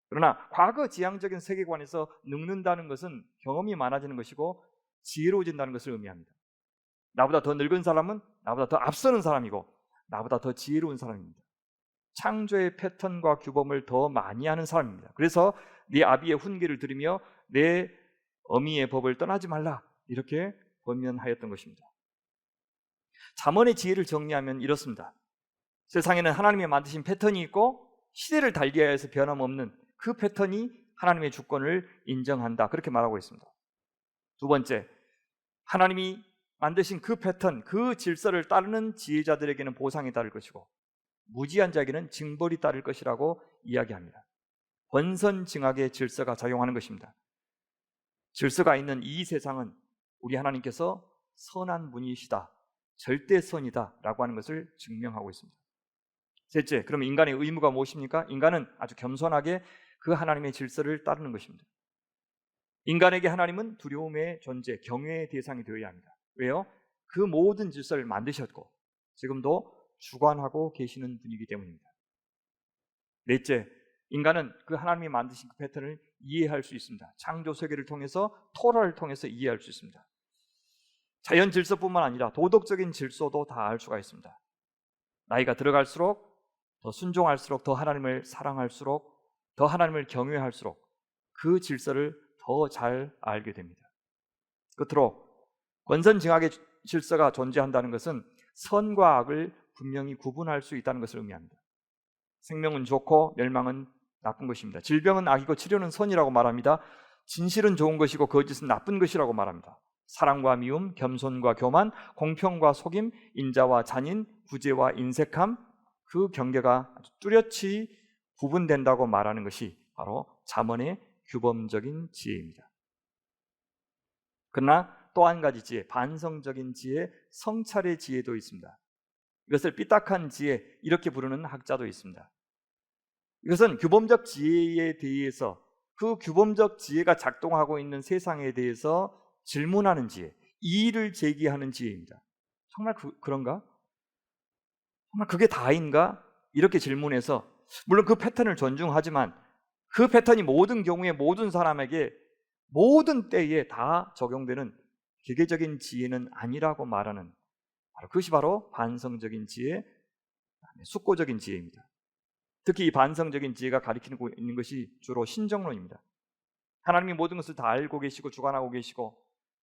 그러나 과거지향적인 세계관에서 늙는다는 것은 경험이 많아지는 것이고 지혜로워진다는 것을 의미합니다. 나보다 더 늙은 사람은 나보다 더 앞서는 사람이고 나보다 더 지혜로운 사람입니다. 창조의 패턴과 규범을 더 많이 아는 사람입니다. 그래서 네 아비의 훈계를 들으며 내 어미의 법을 떠나지 말라, 이렇게 권면하였던 것입니다. 잠언의 지혜를 정리하면 이렇습니다. 세상에는 하나님이 만드신 패턴이 있고 시대를 달리하여서 변함없는 그 패턴이 하나님의 주권을 인정한다, 그렇게 말하고 있습니다. 두 번째, 하나님이 만드신 그 패턴, 그 질서를 따르는 지혜자들에게는 보상이 따를 것이고 무지한 자에게는 징벌이 따를 것이라고 이야기합니다. 권선징악의 질서가 작용하는 것입니다. 질서가 있는 이 세상은 우리 하나님께서 선한 분이시다, 절대선이다 라고 하는 것을 증명하고 있습니다. 셋째, 그럼 인간의 의무가 무엇입니까? 인간은 아주 겸손하게 그 하나님의 질서를 따르는 것입니다. 인간에게 하나님은 두려움의 존재, 경외의 대상이 되어야 합니다. 왜요? 그 모든 질서를 만드셨고 지금도 주관하고 계시는 분이기 때문입니다. 넷째, 인간은 그 하나님이 만드신 그 패턴을 이해할 수 있습니다. 창조 세계를 통해서, 토라를 통해서 이해할 수 있습니다. 자연 질서뿐만 아니라 도덕적인 질서도 다 알 수가 있습니다. 나이가 들어갈수록 더 순종할수록, 더 하나님을 사랑할수록, 더 하나님을 경외할수록 그 질서를 더 잘 알게 됩니다. 끝으로 권선징악의 질서가 존재한다는 것은 선과 악을 분명히 구분할 수 있다는 것을 의미합니다. 생명은 좋고 멸망은 나쁜 것입니다. 질병은 악이고 치료는 선이라고 말합니다. 진실은 좋은 것이고 거짓은 나쁜 것이라고 말합니다. 사랑과 미움, 겸손과 교만, 공평과 속임, 인자와 잔인, 구제와 인색함, 그 경계가 아주 뚜렷이 구분된다고 말하는 것이 바로 잠언의 규범적인 지혜입니다. 그러나 또 한 가지 지혜, 반성적인 지혜, 성찰의 지혜도 있습니다. 이것을 삐딱한 지혜, 이렇게 부르는 학자도 있습니다. 이것은 규범적 지혜에 대해서, 그 규범적 지혜가 작동하고 있는 세상에 대해서 질문하는 지혜, 이의를 제기하는 지혜입니다. 정말 그런가? 정말 그게 다인가? 이렇게 질문해서, 물론 그 패턴을 존중하지만 그 패턴이 모든 경우에 모든 사람에게 모든 때에 다 적용되는 기계적인 지혜는 아니라고 말하는, 그것이 바로 반성적인 지혜, 숙고적인 지혜입니다. 특히 이 반성적인 지혜가 가리키고 있는 것이 주로 신정론입니다. 하나님이 모든 것을 다 알고 계시고 주관하고 계시고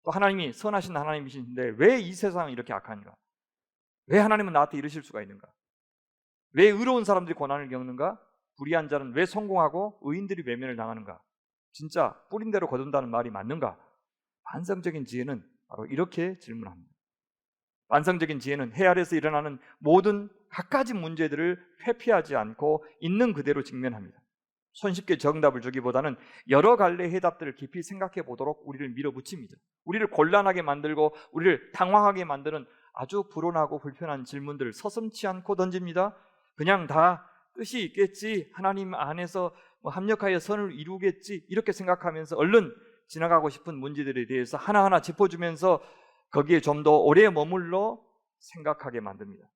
또 하나님이 선하신 하나님이신데 왜 이 세상은 이렇게 악한가? 왜 하나님은 나한테 이러실 수가 있는가? 왜 의로운 사람들이 고난을 겪는가? 불의한 자는 왜 성공하고 의인들이 외면을 당하는가? 진짜 뿌린 대로 거둔다는 말이 맞는가? 반성적인 지혜는 바로 이렇게 질문합니다. 완성적인 지혜는 해 아래에서 일어나는 모든 갖가지 문제들을 회피하지 않고 있는 그대로 직면합니다. 손쉽게 정답을 주기보다는 여러 갈래의 해답들을 깊이 생각해 보도록 우리를 밀어붙입니다. 우리를 곤란하게 만들고 우리를 당황하게 만드는 아주 불온하고 불편한 질문들을 서슴지 않고 던집니다. 그냥 다 뜻이 있겠지, 하나님 안에서 합력하여 선을 이루겠지, 이렇게 생각하면서 얼른 지나가고 싶은 문제들에 대해서 하나하나 짚어주면서 거기에 좀 더 오래 머물러 생각하게 만듭니다.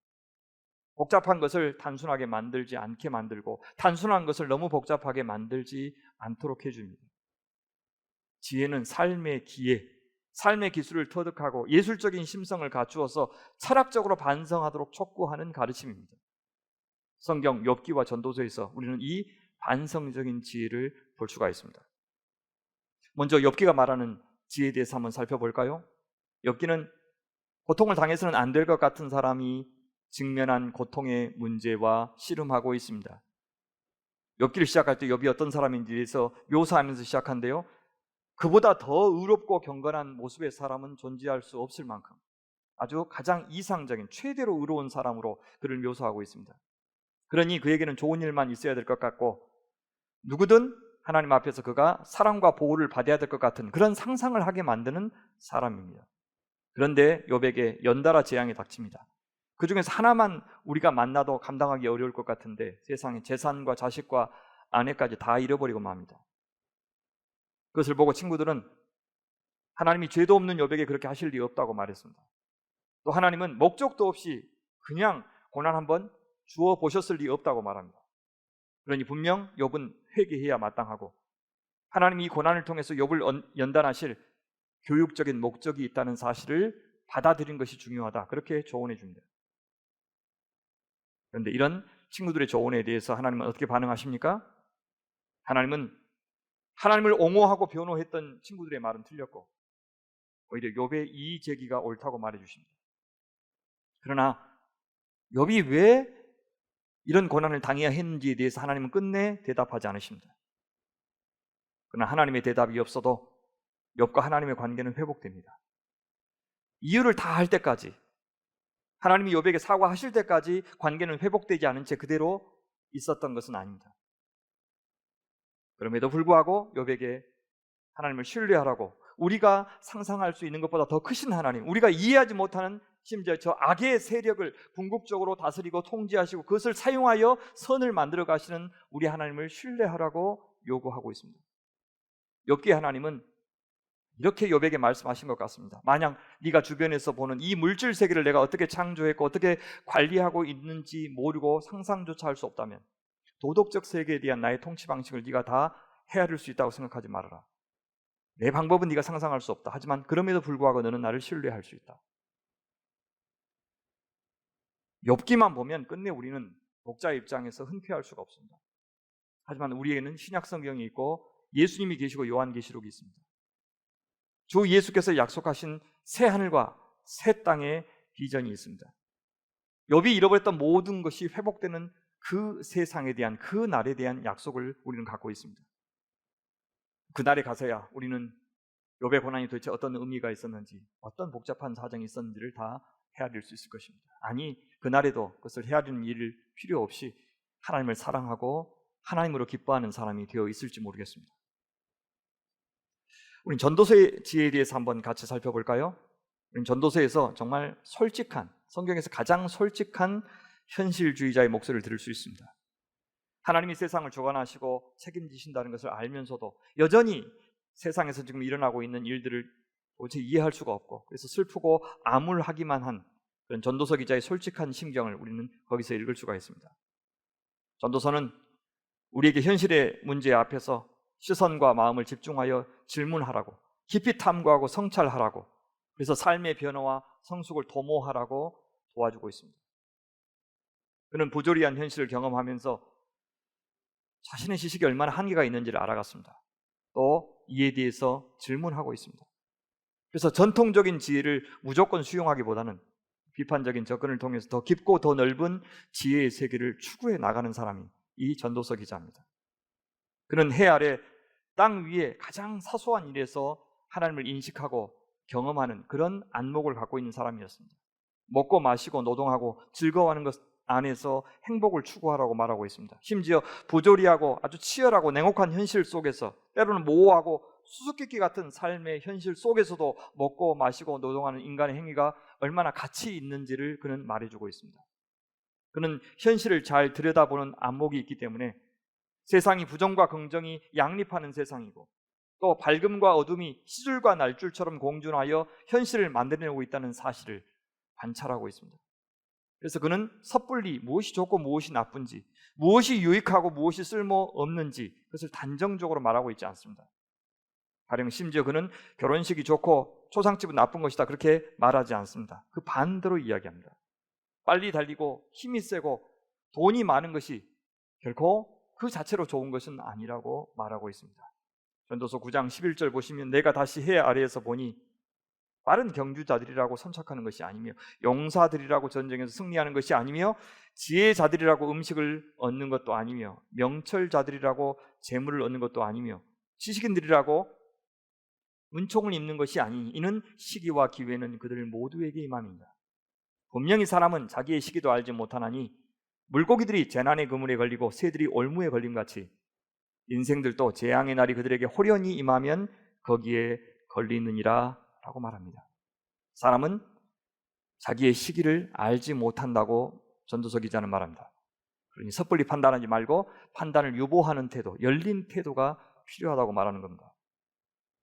복잡한 것을 단순하게 만들지 않게 만들고 단순한 것을 너무 복잡하게 만들지 않도록 해줍니다. 지혜는 삶의 기회, 삶의 기술을 터득하고 예술적인 심성을 갖추어서 철학적으로 반성하도록 촉구하는 가르침입니다. 성경 욥기와 전도서에서 우리는 이 반성적인 지혜를 볼 수가 있습니다. 먼저 욥기가 말하는 지혜에 대해서 한번 살펴볼까요? 욥기는 고통을 당해서는 안 될 것 같은 사람이 직면한 고통의 문제와 씨름하고 있습니다. 욥기를 시작할 때 욥이 어떤 사람인지에 대해서 묘사하면서 시작한데요, 그보다 더 의롭고 경건한 모습의 사람은 존재할 수 없을 만큼 아주 가장 이상적인 최대로 의로운 사람으로 그를 묘사하고 있습니다. 그러니 그에게는 좋은 일만 있어야 될 것 같고 누구든 하나님 앞에서 그가 사랑과 보호를 받아야 될 것 같은 그런 상상을 하게 만드는 사람입니다. 그런데 욥에게 연달아 재앙이 닥칩니다. 그 중에서 하나만 우리가 만나도 감당하기 어려울 것 같은데 세상에 재산과 자식과 아내까지 다 잃어버리고 맙니다. 그것을 보고 친구들은 하나님이 죄도 없는 욥에게 그렇게 하실 리 없다고 말했습니다. 또 하나님은 목적도 없이 그냥 고난 한번 주어 보셨을 리 없다고 말합니다. 그러니 분명 욥은 회개해야 마땅하고 하나님이 이 고난을 통해서 욥을 연단하실 교육적인 목적이 있다는 사실을 받아들인 것이 중요하다, 그렇게 조언해 줍니다. 그런데 이런 친구들의 조언에 대해서 하나님은 어떻게 반응하십니까? 하나님은 하나님을 옹호하고 변호했던 친구들의 말은 틀렸고 오히려 욥의 이의 제기가 옳다고 말해 주십니다. 그러나 욥이 왜 이런 고난을 당해야 했는지에 대해서 하나님은 끝내 대답하지 않으십니다. 그러나 하나님의 대답이 없어도 욥과 하나님의 관계는 회복됩니다. 이유를 다 할 때까지, 하나님이 욥에게 사과하실 때까지 관계는 회복되지 않은 채 그대로 있었던 것은 아닙니다. 그럼에도 불구하고 욥에게 하나님을 신뢰하라고, 우리가 상상할 수 있는 것보다 더 크신 하나님, 우리가 이해하지 못하는 심지어 저 악의 세력을 궁극적으로 다스리고 통제하시고 그것을 사용하여 선을 만들어 가시는 우리 하나님을 신뢰하라고 요구하고 있습니다. 욥기의 하나님은 이렇게 욥에게 말씀하신 것 같습니다. 만약 네가 주변에서 보는 이 물질 세계를 내가 어떻게 창조했고 어떻게 관리하고 있는지 모르고 상상조차 할 수 없다면 도덕적 세계에 대한 나의 통치 방식을 네가 다 헤아릴 수 있다고 생각하지 말아라. 내 방법은 네가 상상할 수 없다. 하지만 그럼에도 불구하고 너는 나를 신뢰할 수 있다. 욥기만 보면 끝내 우리는 독자의 입장에서 흔쾌할 수가 없습니다. 하지만 우리에게는 신약 성경이 있고 예수님이 계시고 요한계시록이 있습니다. 주 예수께서 약속하신 새 하늘과 새 땅의 비전이 있습니다. 욥이 잃어버렸던 모든 것이 회복되는 그 세상에 대한, 그 날에 대한 약속을 우리는 갖고 있습니다. 그날에 가서야 우리는 욥의 고난이 도대체 어떤 의미가 있었는지, 어떤 복잡한 사정이 있었는지를 다 헤아릴 수 있을 것입니다. 아니, 그날에도 그것을 헤아리는 일을 필요 없이 하나님을 사랑하고 하나님으로 기뻐하는 사람이 되어 있을지 모르겠습니다. 우린 전도서의 지혜에 대해서 한번 같이 살펴볼까요? 우린 전도서에서 정말 솔직한, 성경에서 가장 솔직한 현실주의자의 목소리를 들을 수 있습니다. 하나님이 세상을 주관하시고 책임지신다는 것을 알면서도 여전히 세상에서 지금 일어나고 있는 일들을 도대체 이해할 수가 없고 그래서 슬프고 암울하기만 한 그런 전도서 기자의 솔직한 심경을 우리는 거기서 읽을 수가 있습니다. 전도서는 우리에게 현실의 문제 앞에서 시선과 마음을 집중하여 질문하라고, 깊이 탐구하고 성찰하라고, 그래서 삶의 변화와 성숙을 도모하라고 도와주고 있습니다. 그는 부조리한 현실을 경험하면서 자신의 지식이 얼마나 한계가 있는지를 알아갔습니다. 또 이에 대해서 질문하고 있습니다. 그래서 전통적인 지혜를 무조건 수용하기보다는 비판적인 접근을 통해서 더 깊고 더 넓은 지혜의 세계를 추구해 나가는 사람이 이 전도서 기자입니다. 그는 해 아래 땅 위에 가장 사소한 일에서 하나님을 인식하고 경험하는 그런 안목을 갖고 있는 사람이었습니다. 먹고 마시고 노동하고 즐거워하는 것 안에서 행복을 추구하라고 말하고 있습니다. 심지어 부조리하고 아주 치열하고 냉혹한 현실 속에서, 때로는 모호하고 수수께끼 같은 삶의 현실 속에서도 먹고 마시고 노동하는 인간의 행위가 얼마나 가치 있는지를 그는 말해주고 있습니다. 그는 현실을 잘 들여다보는 안목이 있기 때문에 세상이 부정과 긍정이 양립하는 세상이고, 또 밝음과 어둠이 시줄과 날줄처럼 공존하여 현실을 만들어내고 있다는 사실을 관찰하고 있습니다. 그래서 그는 섣불리 무엇이 좋고 무엇이 나쁜지, 무엇이 유익하고 무엇이 쓸모없는지 그것을 단정적으로 말하고 있지 않습니다. 가령 심지어 그는 결혼식이 좋고 초상집은 나쁜 것이다 그렇게 말하지 않습니다. 그 반대로 이야기합니다. 빨리 달리고 힘이 세고 돈이 많은 것이 결코 그 자체로 좋은 것은 아니라고 말하고 있습니다. 전도서 9장 11절 보시면 내가 다시 해 아래에서 보니 빠른 경주자들이라고 선착하는 것이 아니며 용사들이라고 전쟁에서 승리하는 것이 아니며 지혜자들이라고 음식을 얻는 것도 아니며 명철자들이라고 재물을 얻는 것도 아니며 지식인들이라고 은총을 입는 것이 아니니 이는 시기와 기회는 그들 모두에게 임함이니라. 분명히 사람은 자기의 시기도 알지 못하나니 물고기들이 재난의 그물에 걸리고 새들이 올무에 걸림같이 인생들도 재앙의 날이 그들에게 호련히 임하면 거기에 걸리느니라 라고 말합니다. 사람은 자기의 시기를 알지 못한다고 전도서 기자는 말합니다. 그러니 섣불리 판단하지 말고 판단을 유보하는 태도, 열린 태도가 필요하다고 말하는 겁니다.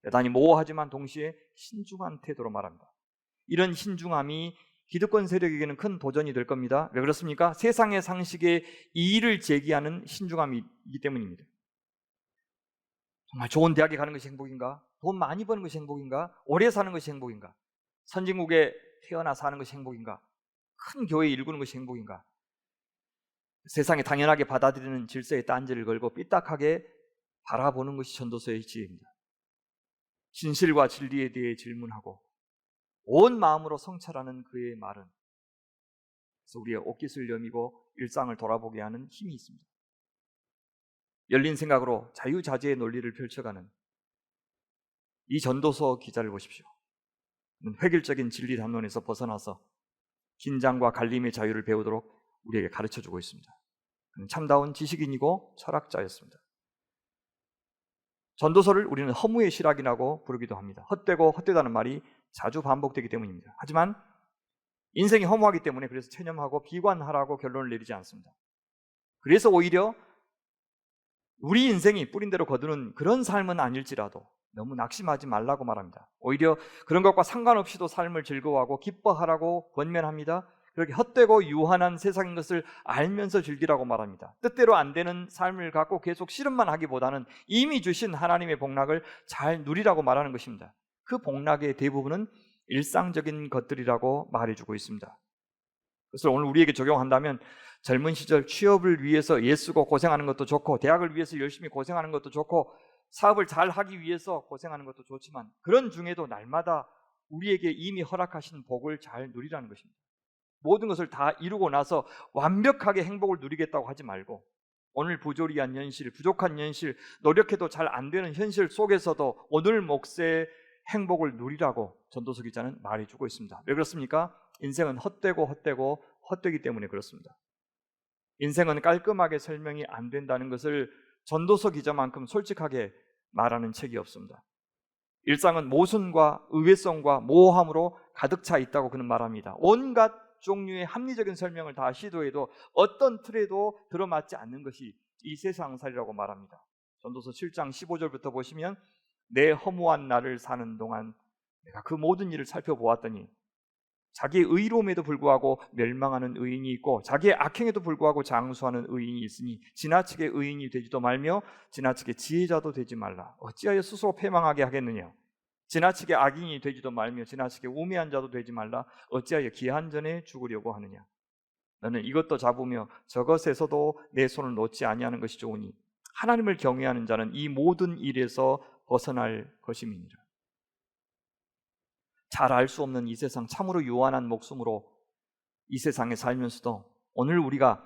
대단히 모호하지만 동시에 신중한 태도로 말합니다. 이런 신중함이 기득권 세력에게는 큰 도전이 될 겁니다. 왜 그렇습니까? 세상의 상식에 이의를 제기하는 신중함이기 때문입니다. 정말 좋은 대학에 가는 것이 행복인가? 돈 많이 버는 것이 행복인가? 오래 사는 것이 행복인가? 선진국에 태어나 사는 것이 행복인가? 큰 교회에 일구는 것이 행복인가? 세상에 당연하게 받아들이는 질서에 딴지를 걸고 삐딱하게 바라보는 것이 전도서의 지혜입니다. 진실과 진리에 대해 질문하고 온 마음으로 성찰하는 그의 말은 그래서 우리의 옷깃을 여미고 일상을 돌아보게 하는 힘이 있습니다. 열린 생각으로 자유자재의 논리를 펼쳐가는 이 전도서 기자를 보십시오. 획일적인 진리 담론에서 벗어나서 긴장과 갈림의 자유를 배우도록 우리에게 가르쳐주고 있습니다. 그는 참다운 지식인이고 철학자였습니다. 전도서를 우리는 허무의 실학이라고 부르기도 합니다. 헛되고 헛되다는 말이 자주 반복되기 때문입니다. 하지만 인생이 허무하기 때문에 그래서 체념하고 비관하라고 결론을 내리지 않습니다. 그래서 오히려 우리 인생이 뿌린 대로 거두는 그런 삶은 아닐지라도 너무 낙심하지 말라고 말합니다. 오히려 그런 것과 상관없이도 삶을 즐거워하고 기뻐하라고 권면합니다. 그렇게 헛되고 유한한 세상인 것을 알면서 즐기라고 말합니다. 뜻대로 안 되는 삶을 갖고 계속 씨름만 하기보다는 이미 주신 하나님의 복락을 잘 누리라고 말하는 것입니다. 그 복락의 대부분은 일상적인 것들이라고 말해주고 있습니다. 그래서 오늘 우리에게 적용한다면 젊은 시절 취업을 위해서 애쓰고 고생하는 것도 좋고 대학을 위해서 열심히 고생하는 것도 좋고 사업을 잘 하기 위해서 고생하는 것도 좋지만 그런 중에도 날마다 우리에게 이미 허락하신 복을 잘 누리라는 것입니다. 모든 것을 다 이루고 나서 완벽하게 행복을 누리겠다고 하지 말고 오늘 부조리한 현실, 부족한 현실, 노력해도 잘 안 되는 현실 속에서도 오늘 몫의 행복을 누리라고 전도서 기자는 말해주고 있습니다. 왜 그렇습니까? 인생은 헛되고 헛되기 때문에 그렇습니다. 인생은 깔끔하게 설명이 안 된다는 것을 전도서 기자만큼 솔직하게 말하는 책이 없습니다. 일상은 모순과 의외성과 모호함으로 가득 차 있다고 그는 말합니다. 온갖 종류의 합리적인 설명을 다 시도해도 어떤 틀에도 들어맞지 않는 것이 이 세상살이라고 말합니다. 전도서 7장 15절부터 보시면 내 허무한 날을 사는 동안 내가 그 모든 일을 살펴보았더니 자기의 의로움에도 불구하고 멸망하는 의인이 있고 자기의 악행에도 불구하고 장수하는 의인이 있으니 지나치게 의인이 되지도 말며 지나치게 지혜자도 되지 말라. 어찌하여 스스로 패망하게 하겠느냐. 지나치게 악인이 되지도 말며 지나치게 우매한 자도 되지 말라. 어찌하여 기한 전에 죽으려고 하느냐. 너는 이것도 잡으며 저것에서도 내 손을 놓지 아니하는 것이 좋으니 하나님을 경외하는 자는 이 모든 일에서 벗어날 것임이니라. 잘 알 수 없는 이 세상, 참으로 유한한 목숨으로 이 세상에 살면서도 오늘 우리가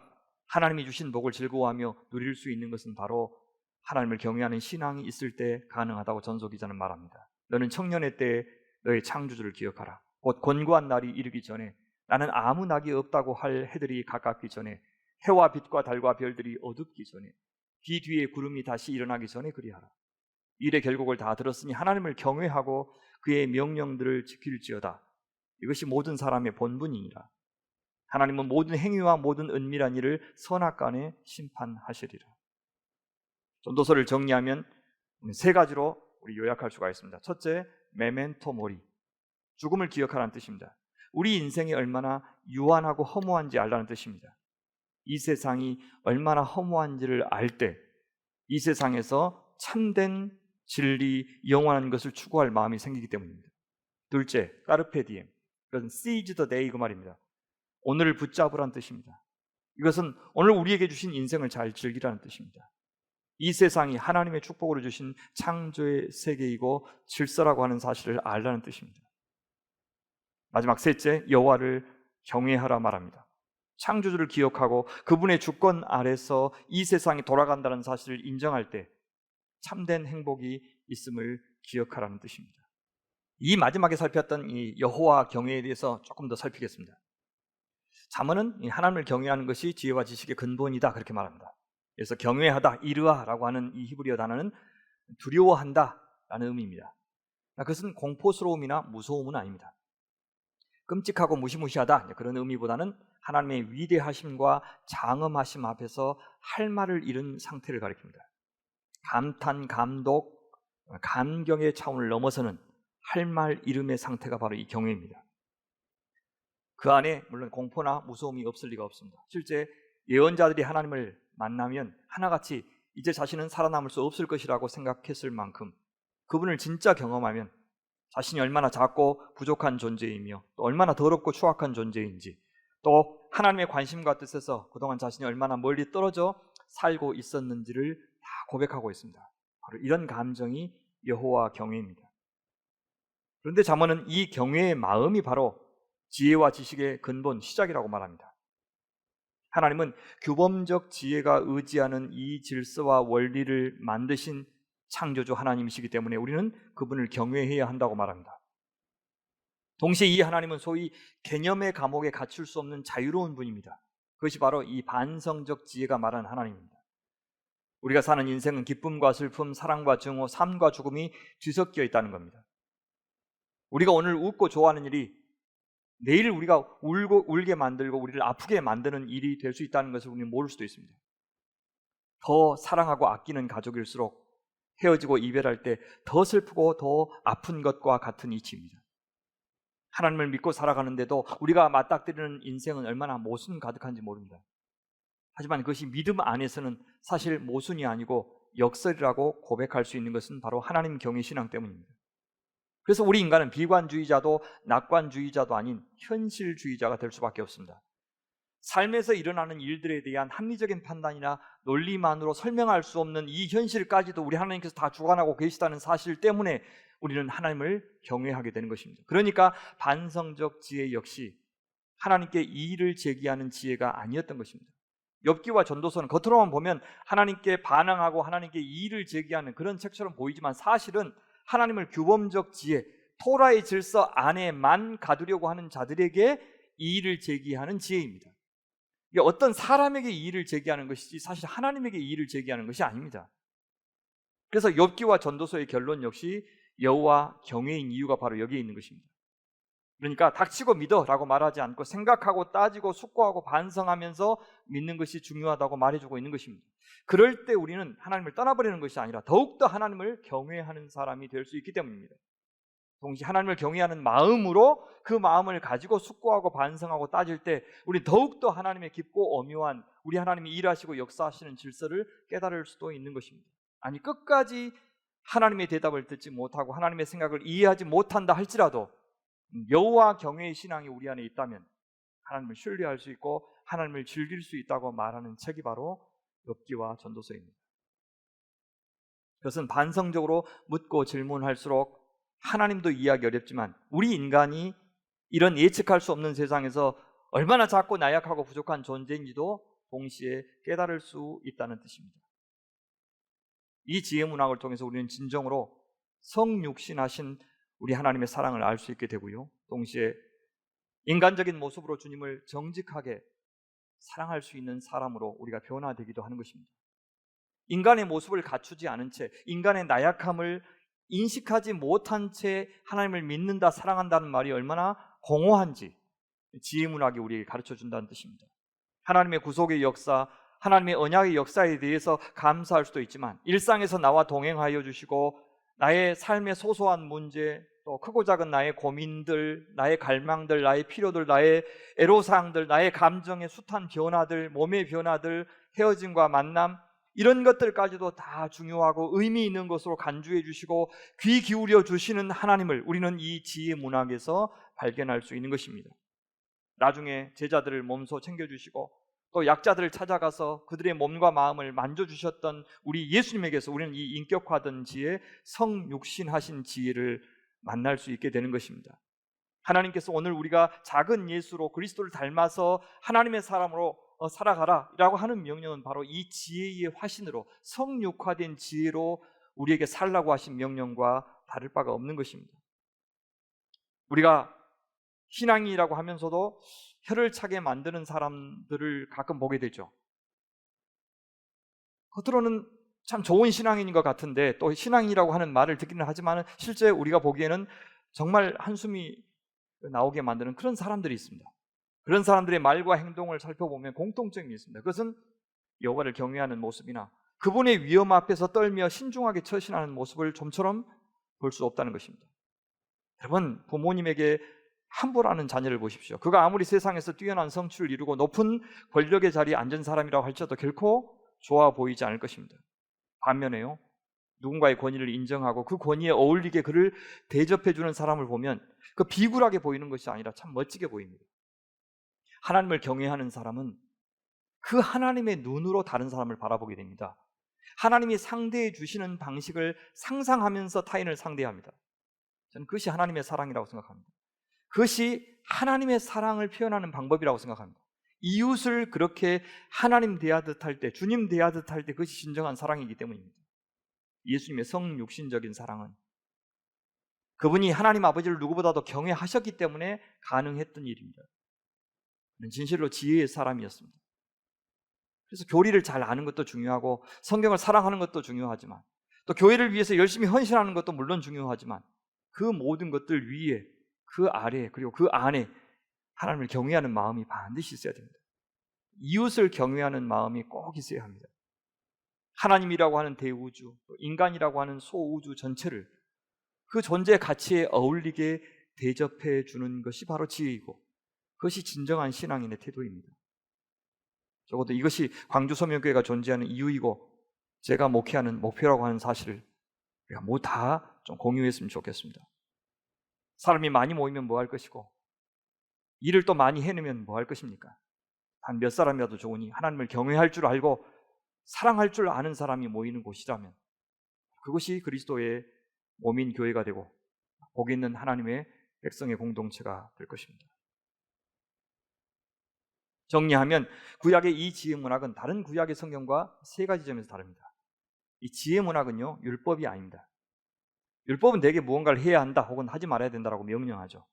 하나님이 주신 복을 즐거워하며 누릴 수 있는 것은 바로 하나님을 경외하는 신앙이 있을 때 가능하다고 전서 기자는 말합니다. 너는 청년의 때에 너의 창조주를 기억하라. 곧 곤고한 날이 이르기 전에, 나는 아무 낙이 없다고 할 해들이 가깝기 전에, 해와 빛과 달과 별들이 어둡기 전에, 비 뒤에 구름이 다시 일어나기 전에 그리하라. 일의 결국을 다 들었으니 하나님을 경외하고 그의 명령들을 지킬지어다. 이것이 모든 사람의 본분이니라. 하나님은 모든 행위와 모든 은밀한 일을 선악간에 심판하시리라. 전도서를 정리하면 세 가지로 우리 요약할 수가 있습니다. 첫째, 메멘토 모리, 죽음을 기억하라는 뜻입니다. 우리 인생이 얼마나 유한하고 허무한지 알라는 뜻입니다. 이 세상이 얼마나 허무한지를 알 때 이 세상에서 참된 진리, 영원한 것을 추구할 마음이 생기기 때문입니다. 둘째, 까르페 디엠, 이것은 seize the day 그 말입니다. 오늘을 붙잡으라는 뜻입니다. 이것은 오늘 우리에게 주신 인생을 잘 즐기라는 뜻입니다. 이 세상이 하나님의 축복으로 주신 창조의 세계이고 질서라고 하는 사실을 알라는 뜻입니다. 마지막 셋째, 여호와를 경외하라 말합니다. 창조주를 기억하고 그분의 주권 아래서 이 세상이 돌아간다는 사실을 인정할 때 참된 행복이 있음을 기억하라는 뜻입니다. 이 마지막에 살폈던 이 여호와 경외에 대해서 조금 더 살피겠습니다. 잠언은 하나님을 경외하는 것이 지혜와 지식의 근본이다 그렇게 말합니다. 그래서 경외하다, 이르아라고 하는 이 히브리어 단어는 두려워한다라는 의미입니다. 그것은 공포스러움이나 무서움은 아닙니다. 끔찍하고 무시무시하다 그런 의미보다는 하나님의 위대하심과 장엄하심 앞에서 할 말을 잃은 상태를 가리킵니다. 감탄, 감독, 감경의 차원을 넘어서는 할 말 잃음의 상태가 바로 이 경외입니다. 그 안에 물론 공포나 무서움이 없을 리가 없습니다. 실제 예언자들이 하나님을 만나면 하나같이 이제 자신은 살아남을 수 없을 것이라고 생각했을 만큼 그분을 진짜 경험하면 자신이 얼마나 작고 부족한 존재이며 또 얼마나 더럽고 추악한 존재인지, 또 하나님의 관심과 뜻에서 그동안 자신이 얼마나 멀리 떨어져 살고 있었는지를 다 고백하고 있습니다. 바로 이런 감정이 여호와 경외입니다. 그런데 잠언은 이 경외의 마음이 바로 지혜와 지식의 근본, 시작이라고 말합니다. 하나님은 규범적 지혜가 의지하는 이 질서와 원리를 만드신 창조주 하나님이시기 때문에 우리는 그분을 경외해야 한다고 말합니다. 동시에 이 하나님은 소위 개념의 감옥에 갇힐 수 없는 자유로운 분입니다. 그것이 바로 이 반성적 지혜가 말하는 하나님입니다. 우리가 사는 인생은 기쁨과 슬픔, 사랑과 증오, 삶과 죽음이 뒤섞여 있다는 겁니다. 우리가 오늘 웃고 좋아하는 일이 내일 우리가 울게 만들고 우리를 아프게 만드는 일이 될 수 있다는 것을 우리는 모를 수도 있습니다. 더 사랑하고 아끼는 가족일수록 헤어지고 이별할 때 더 슬프고 더 아픈 것과 같은 이치입니다. 하나님을 믿고 살아가는데도 우리가 맞닥뜨리는 인생은 얼마나 모순 가득한지 모릅니다. 하지만 그것이 믿음 안에서는 사실 모순이 아니고 역설이라고 고백할 수 있는 것은 바로 하나님 경외 신앙 때문입니다. 그래서 우리 인간은 비관주의자도 낙관주의자도 아닌 현실주의자가 될 수밖에 없습니다. 삶에서 일어나는 일들에 대한 합리적인 판단이나 논리만으로 설명할 수 없는 이 현실까지도 우리 하나님께서 다 주관하고 계시다는 사실 때문에 우리는 하나님을 경외하게 되는 것입니다. 그러니까 반성적 지혜 역시 하나님께 이의를 제기하는 지혜가 아니었던 것입니다. 욥기와 전도서는 겉으로만 보면 하나님께 반항하고 하나님께 이의를 제기하는 그런 책처럼 보이지만 사실은 하나님을 규범적 지혜, 토라의 질서 안에만 가두려고 하는 자들에게 이의를 제기하는 지혜입니다. 이게 어떤 사람에게 이의를 제기하는 것이지 사실 하나님에게 이의를 제기하는 것이 아닙니다. 그래서 욥기와 전도서의 결론 역시 여호와 경외인 이유가 바로 여기에 있는 것입니다. 그러니까 닥치고 믿어라고 말하지 않고 생각하고 따지고 숙고하고 반성하면서 믿는 것이 중요하다고 말해주고 있는 것입니다. 그럴 때 우리는 하나님을 떠나버리는 것이 아니라 더욱더 하나님을 경외하는 사람이 될 수 있기 때문입니다. 동시에 하나님을 경외하는 마음으로 그 마음을 가지고 숙고하고 반성하고 따질 때 우리 더욱더 하나님의 깊고 오묘한 우리 하나님이 일하시고 역사하시는 질서를 깨달을 수도 있는 것입니다. 아니 끝까지 하나님의 대답을 듣지 못하고 하나님의 생각을 이해하지 못한다 할지라도 여호와 경외의 신앙이 우리 안에 있다면 하나님을 신뢰할 수 있고 하나님을 즐길 수 있다고 말하는 책이 바로 욥기와 전도서입니다. 그것은 반성적으로 묻고 질문할수록 하나님도 이해하기 어렵지만 우리 인간이 이런 예측할 수 없는 세상에서 얼마나 작고 나약하고 부족한 존재인지도 동시에 깨달을 수 있다는 뜻입니다. 이 지혜 문학을 통해서 우리는 진정으로 성육신하신 우리 하나님의 사랑을 알 수 있게 되고요. 동시에 인간적인 모습으로 주님을 정직하게 사랑할 수 있는 사람으로 우리가 변화되기도 하는 것입니다. 인간의 모습을 갖추지 않은 채, 인간의 나약함을 인식하지 못한 채 하나님을 믿는다, 사랑한다는 말이 얼마나 공허한지 지혜 문학이 우리에게 가르쳐 준다는 뜻입니다. 하나님의 구속의 역사, 하나님의 언약의 역사에 대해서 감사할 수도 있지만 일상에서 나와 동행하여 주시고 나의 삶의 소소한 문제, 또 크고 작은 나의 고민들, 나의 갈망들, 나의 필요들, 나의 애로사항들, 나의 감정의 숱한 변화들, 몸의 변화들, 헤어짐과 만남, 이런 것들까지도 다 중요하고 의미 있는 것으로 간주해 주시고 귀 기울여 주시는 하나님을 우리는 이 지혜 문학에서 발견할 수 있는 것입니다. 나중에 제자들을 몸소 챙겨주시고 또 약자들을 찾아가서 그들의 몸과 마음을 만져주셨던 우리 예수님에게서 우리는 이 인격화된 지혜, 성육신하신 지혜를 만날 수 있게 되는 것입니다. 하나님께서 오늘 우리가 작은 예수로 그리스도를 닮아서 하나님의 사람으로 살아가라 라고 하는 명령은 바로 이 지혜의 화신으로 성육화된 지혜로 우리에게 살라고 하신 명령과 다를 바가 없는 것입니다. 우리가 신앙이라고 하면서도 혀를 차게 만드는 사람들을 가끔 보게 되죠. 겉으로는 참 좋은 신앙인인 것 같은데 또 신앙이라고 하는 말을 듣기는 하지만 실제 우리가 보기에는 정말 한숨이 나오게 만드는 그런 사람들이 있습니다. 그런 사람들의 말과 행동을 살펴보면 공통점이 있습니다. 그것은 여호와를 경외하는 모습이나 그분의 위험 앞에서 떨며 신중하게 처신하는 모습을 좀처럼 볼 수 없다는 것입니다. 여러분, 부모님에게 함부로하는 자녀를 보십시오. 그가 아무리 세상에서 뛰어난 성취를 이루고 높은 권력의 자리에 앉은 사람이라고 할지라도 결코 좋아 보이지 않을 것입니다. 반면에요, 누군가의 권위를 인정하고 그 권위에 어울리게 그를 대접해주는 사람을 보면 그 비굴하게 보이는 것이 아니라 참 멋지게 보입니다. 하나님을 경외하는 사람은 그 하나님의 눈으로 다른 사람을 바라보게 됩니다. 하나님이 상대해 주시는 방식을 상상하면서 타인을 상대합니다. 저는 그것이 하나님의 사랑이라고 생각합니다. 그것이 하나님의 사랑을 표현하는 방법이라고 생각합니다. 이웃을 그렇게 하나님 대하듯 할 때, 주님 대하듯 할 때 그것이 진정한 사랑이기 때문입니다. 예수님의 성육신적인 사랑은 그분이 하나님 아버지를 누구보다도 경외하셨기 때문에 가능했던 일입니다. 진실로 지혜의 사람이었습니다. 그래서 교리를 잘 아는 것도 중요하고 성경을 사랑하는 것도 중요하지만 또 교회를 위해서 열심히 헌신하는 것도 물론 중요하지만 그 모든 것들 위에, 그 아래, 그리고 그 안에 하나님을 경외하는 마음이 반드시 있어야 됩니다. 이웃을 경외하는 마음이 꼭 있어야 합니다. 하나님이라고 하는 대우주, 인간이라고 하는 소우주 전체를 그 존재 가치에 어울리게 대접해 주는 것이 바로 지혜이고 그것이 진정한 신앙인의 태도입니다. 적어도 이것이 광주소명교회가 존재하는 이유이고 제가 목회하는 목표라고 하는 사실을 우리가 모두 다 좀 공유했으면 좋겠습니다. 사람이 많이 모이면 뭐 할 것이고 일을 또 많이 해내면 뭐 할 것입니까? 단 몇 사람이라도 좋으니 하나님을 경외할 줄 알고 사랑할 줄 아는 사람이 모이는 곳이라면 그것이 그리스도의 몸인 교회가 되고 복 있는 하나님의 백성의 공동체가 될 것입니다. 정리하면 구약의 이 지혜 문학은 다른 구약의 성경과 세 가지 점에서 다릅니다. 이 지혜 문학은요, 율법이 아닙니다. 율법은 내게 무언가를 해야 한다 혹은 하지 말아야 된다라고 명령하죠.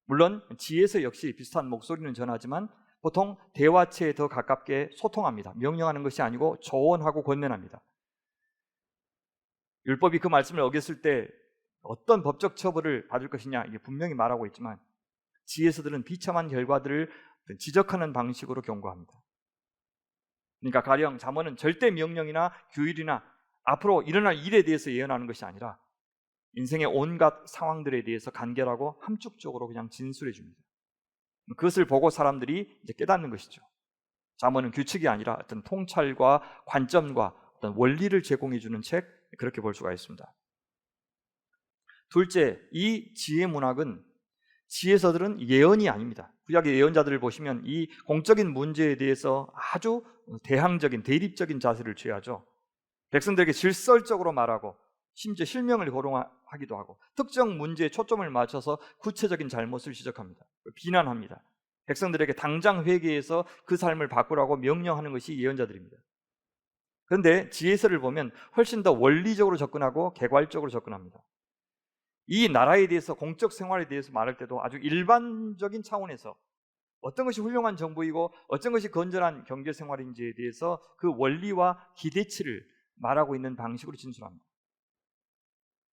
물론 지혜서 역시 비슷한 목소리는 전하지만 보통 대화체에 더 가깝게 소통합니다. 명령하는 것이 아니고 조언하고 권면합니다. 율법이 그 말씀을 어겼을 때 어떤 법적 처벌을 받을 것이냐 이게 분명히 말하고 있지만 지혜서들은 비참한 결과들을 지적하는 방식으로 경고합니다. 그러니까 가령 잠언은 절대 명령이나 규율이나 앞으로 일어날 일에 대해서 예언하는 것이 아니라 인생의 온갖 상황들에 대해서 간결하고 함축적으로 그냥 진술해 줍니다. 그것을 보고 사람들이 이제 깨닫는 것이죠. 잠언은 규칙이 아니라 어떤 통찰과 관점과 어떤 원리를 제공해 주는 책, 그렇게 볼 수가 있습니다. 둘째, 이 지혜 문학은 지혜서들은 예언이 아닙니다. 구약의 예언자들을 보시면 이 공적인 문제에 대해서 아주 대항적인, 대립적인 자세를 취하죠. 백성들에게 질설적으로 말하고 심지어 실명을 거론하기도 하고 특정 문제에 초점을 맞춰서 구체적인 잘못을 지적합니다. 비난합니다. 백성들에게 당장 회개해서 그 삶을 바꾸라고 명령하는 것이 예언자들입니다. 그런데 지혜서를 보면 훨씬 더 원리적으로 접근하고 개괄적으로 접근합니다. 이 나라에 대해서, 공적 생활에 대해서 말할 때도 아주 일반적인 차원에서 어떤 것이 훌륭한 정부이고 어떤 것이 건전한 경제 생활인지에 대해서 그 원리와 기대치를 말하고 있는 방식으로 진술합니다.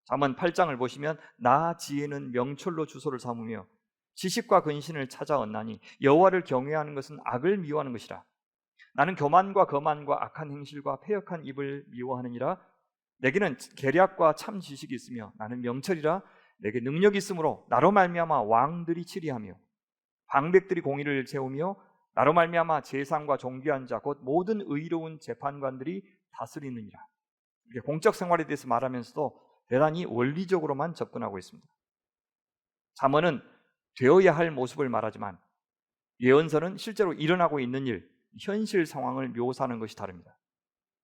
잠언 8장을 보시면 나 지혜는 명철로 주소를 삼으며 지식과 근신을 찾아 얻나니 여호와를 경외하는 것은 악을 미워하는 것이라. 나는 교만과 거만과 악한 행실과 패역한 입을 미워하느니라. 내게는 계략과 참 지식이 있으며 나는 명철이라. 내게 능력이 있으므로 나로 말미암아 왕들이 치리하며 방백들이 공의를 세우며 나로 말미암아 재상과 존귀한 자 곧 모든 의로운 재판관들이 다스리느니라. 이렇게 공적 생활에 대해서 말하면서도 대단히 원리적으로만 접근하고 있습니다. 잠언은 되어야 할 모습을 말하지만 예언서는 실제로 일어나고 있는 일, 현실 상황을 묘사하는 것이 다릅니다.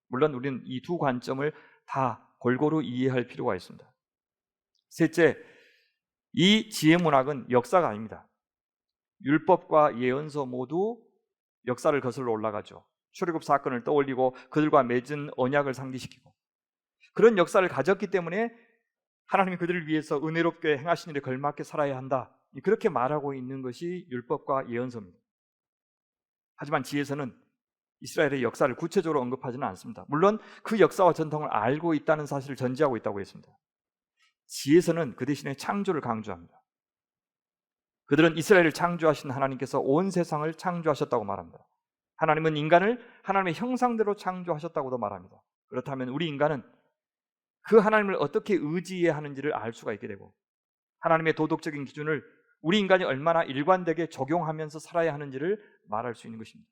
물론 우리는 이 두 관점을 다 골고루 이해할 필요가 있습니다. 셋째, 이 지혜 문학은 역사가 아닙니다. 율법과 예언서 모두 역사를 거슬러 올라가죠. 출애굽 사건을 떠올리고 그들과 맺은 언약을 상기시키고 그런 역사를 가졌기 때문에 하나님이 그들을 위해서 은혜롭게 행하신 일에 걸맞게 살아야 한다, 그렇게 말하고 있는 것이 율법과 예언서입니다. 하지만 지혜서는 이스라엘의 역사를 구체적으로 언급하지는 않습니다. 물론 그 역사와 전통을 알고 있다는 사실을 전제하고 있다고 했습니다. 지혜서는 그 대신에 창조를 강조합니다. 그들은 이스라엘을 창조하신 하나님께서 온 세상을 창조하셨다고 말합니다. 하나님은 인간을 하나님의 형상대로 창조하셨다고도 말합니다. 그렇다면 우리 인간은 그 하나님을 어떻게 의지해야 하는지를 알 수가 있게 되고 하나님의 도덕적인 기준을 우리 인간이 얼마나 일관되게 적용하면서 살아야 하는지를 말할 수 있는 것입니다.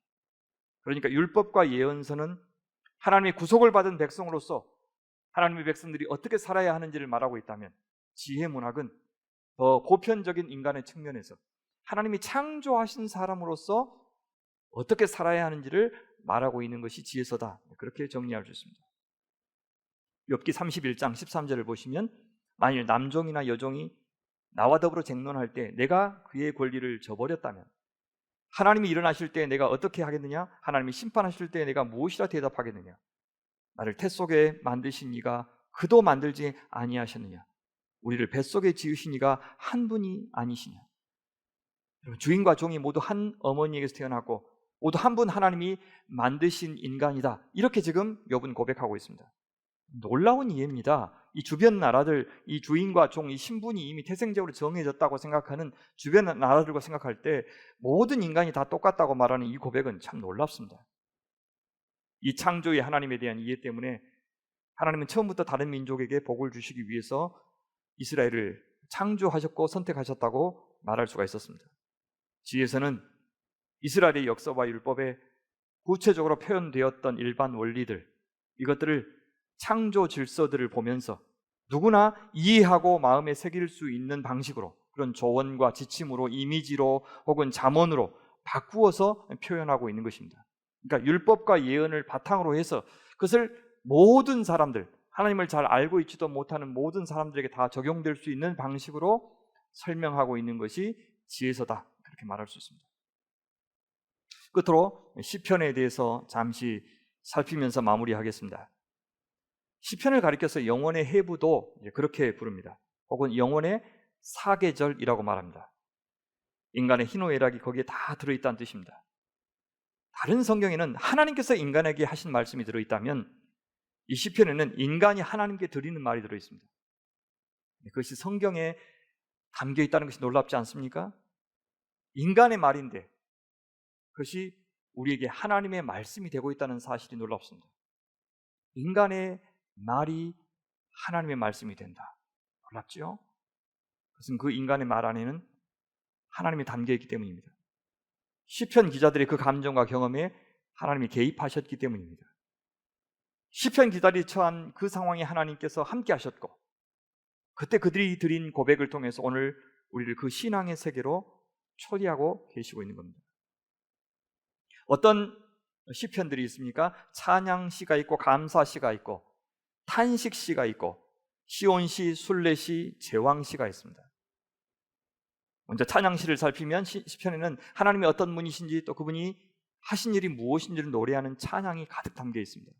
그러니까 율법과 예언서는 하나님의 구속을 받은 백성으로서 하나님의 백성들이 어떻게 살아야 하는지를 말하고 있다면 지혜 문학은 더 보편적인 인간의 측면에서 하나님이 창조하신 사람으로서 어떻게 살아야 하는지를 말하고 있는 것이 지혜서다, 그렇게 정리할 수 있습니다. 욥기 31장 13절을 보시면 만일 남종이나 여종이 나와 더불어 쟁론할 때 내가 그의 권리를 저버렸다면 하나님이 일어나실 때 내가 어떻게 하겠느냐? 하나님이 심판하실 때 내가 무엇이라 대답하겠느냐? 나를 태 속에 만드신 이가 그도 만들지 아니하셨느냐? 우리를 뱃속에 지으신 이가 한 분이 아니시냐? 주인과 종이 모두 한 어머니에게서 태어났고 모두 한 분 하나님이 만드신 인간이다, 이렇게 지금 욥은 고백하고 있습니다. 놀라운 이해입니다. 이 주변 나라들, 이 주인과 종, 이 신분이 이미 태생적으로 정해졌다고 생각하는 주변 나라들과 생각할 때 모든 인간이 다 똑같다고 말하는 이 고백은 참 놀랍습니다. 이 창조의 하나님에 대한 이해 때문에 하나님은 처음부터 다른 민족에게 복을 주시기 위해서 이스라엘을 창조하셨고 선택하셨다고 말할 수가 있었습니다. 지혜서는 이스라엘의 역사와 율법에 구체적으로 표현되었던 일반 원리들, 이것들을 창조 질서들을 보면서 누구나 이해하고 마음에 새길 수 있는 방식으로, 그런 조언과 지침으로, 이미지로 혹은 잠언으로 바꾸어서 표현하고 있는 것입니다. 그러니까 율법과 예언을 바탕으로 해서 그것을 모든 사람들, 하나님을 잘 알고 있지도 못하는 모든 사람들에게 다 적용될 수 있는 방식으로 설명하고 있는 것이 지혜서다, 그렇게 말할 수 있습니다. 끝으로 시편에 대해서 잠시 살피면서 마무리하겠습니다. 시편을 가리켜서 영혼의 해부도 그렇게 부릅니다. 혹은 영혼의 사계절이라고 말합니다. 인간의 희노애락이 거기에 다 들어있다는 뜻입니다. 다른 성경에는 하나님께서 인간에게 하신 말씀이 들어있다면 이 시편에는 인간이 하나님께 드리는 말이 들어있습니다. 그것이 성경에 담겨있다는 것이 놀랍지 않습니까? 인간의 말인데 그것이 우리에게 하나님의 말씀이 되고 있다는 사실이 놀랍습니다. 인간의 말이 하나님의 말씀이 된다. 놀랍죠? 그것은 그 인간의 말 안에는 하나님이 담겨있기 때문입니다. 시편 기자들의 그 감정과 경험에 하나님이 개입하셨기 때문입니다. 시편 기자들이 처한 그 상황에 하나님께서 함께 하셨고 그때 그들이 드린 고백을 통해서 오늘 우리를 그 신앙의 세계로 초대하고 계시고 있는 겁니다. 어떤 시편들이 있습니까? 찬양시가 있고 감사시가 있고 탄식시가 있고 시온시, 순례시, 제왕시가 있습니다. 먼저 찬양시를 살피면 시편에는 하나님이 어떤 분이신지 또 그분이 하신 일이 무엇인지를 노래하는 찬양이 가득 담겨 있습니다.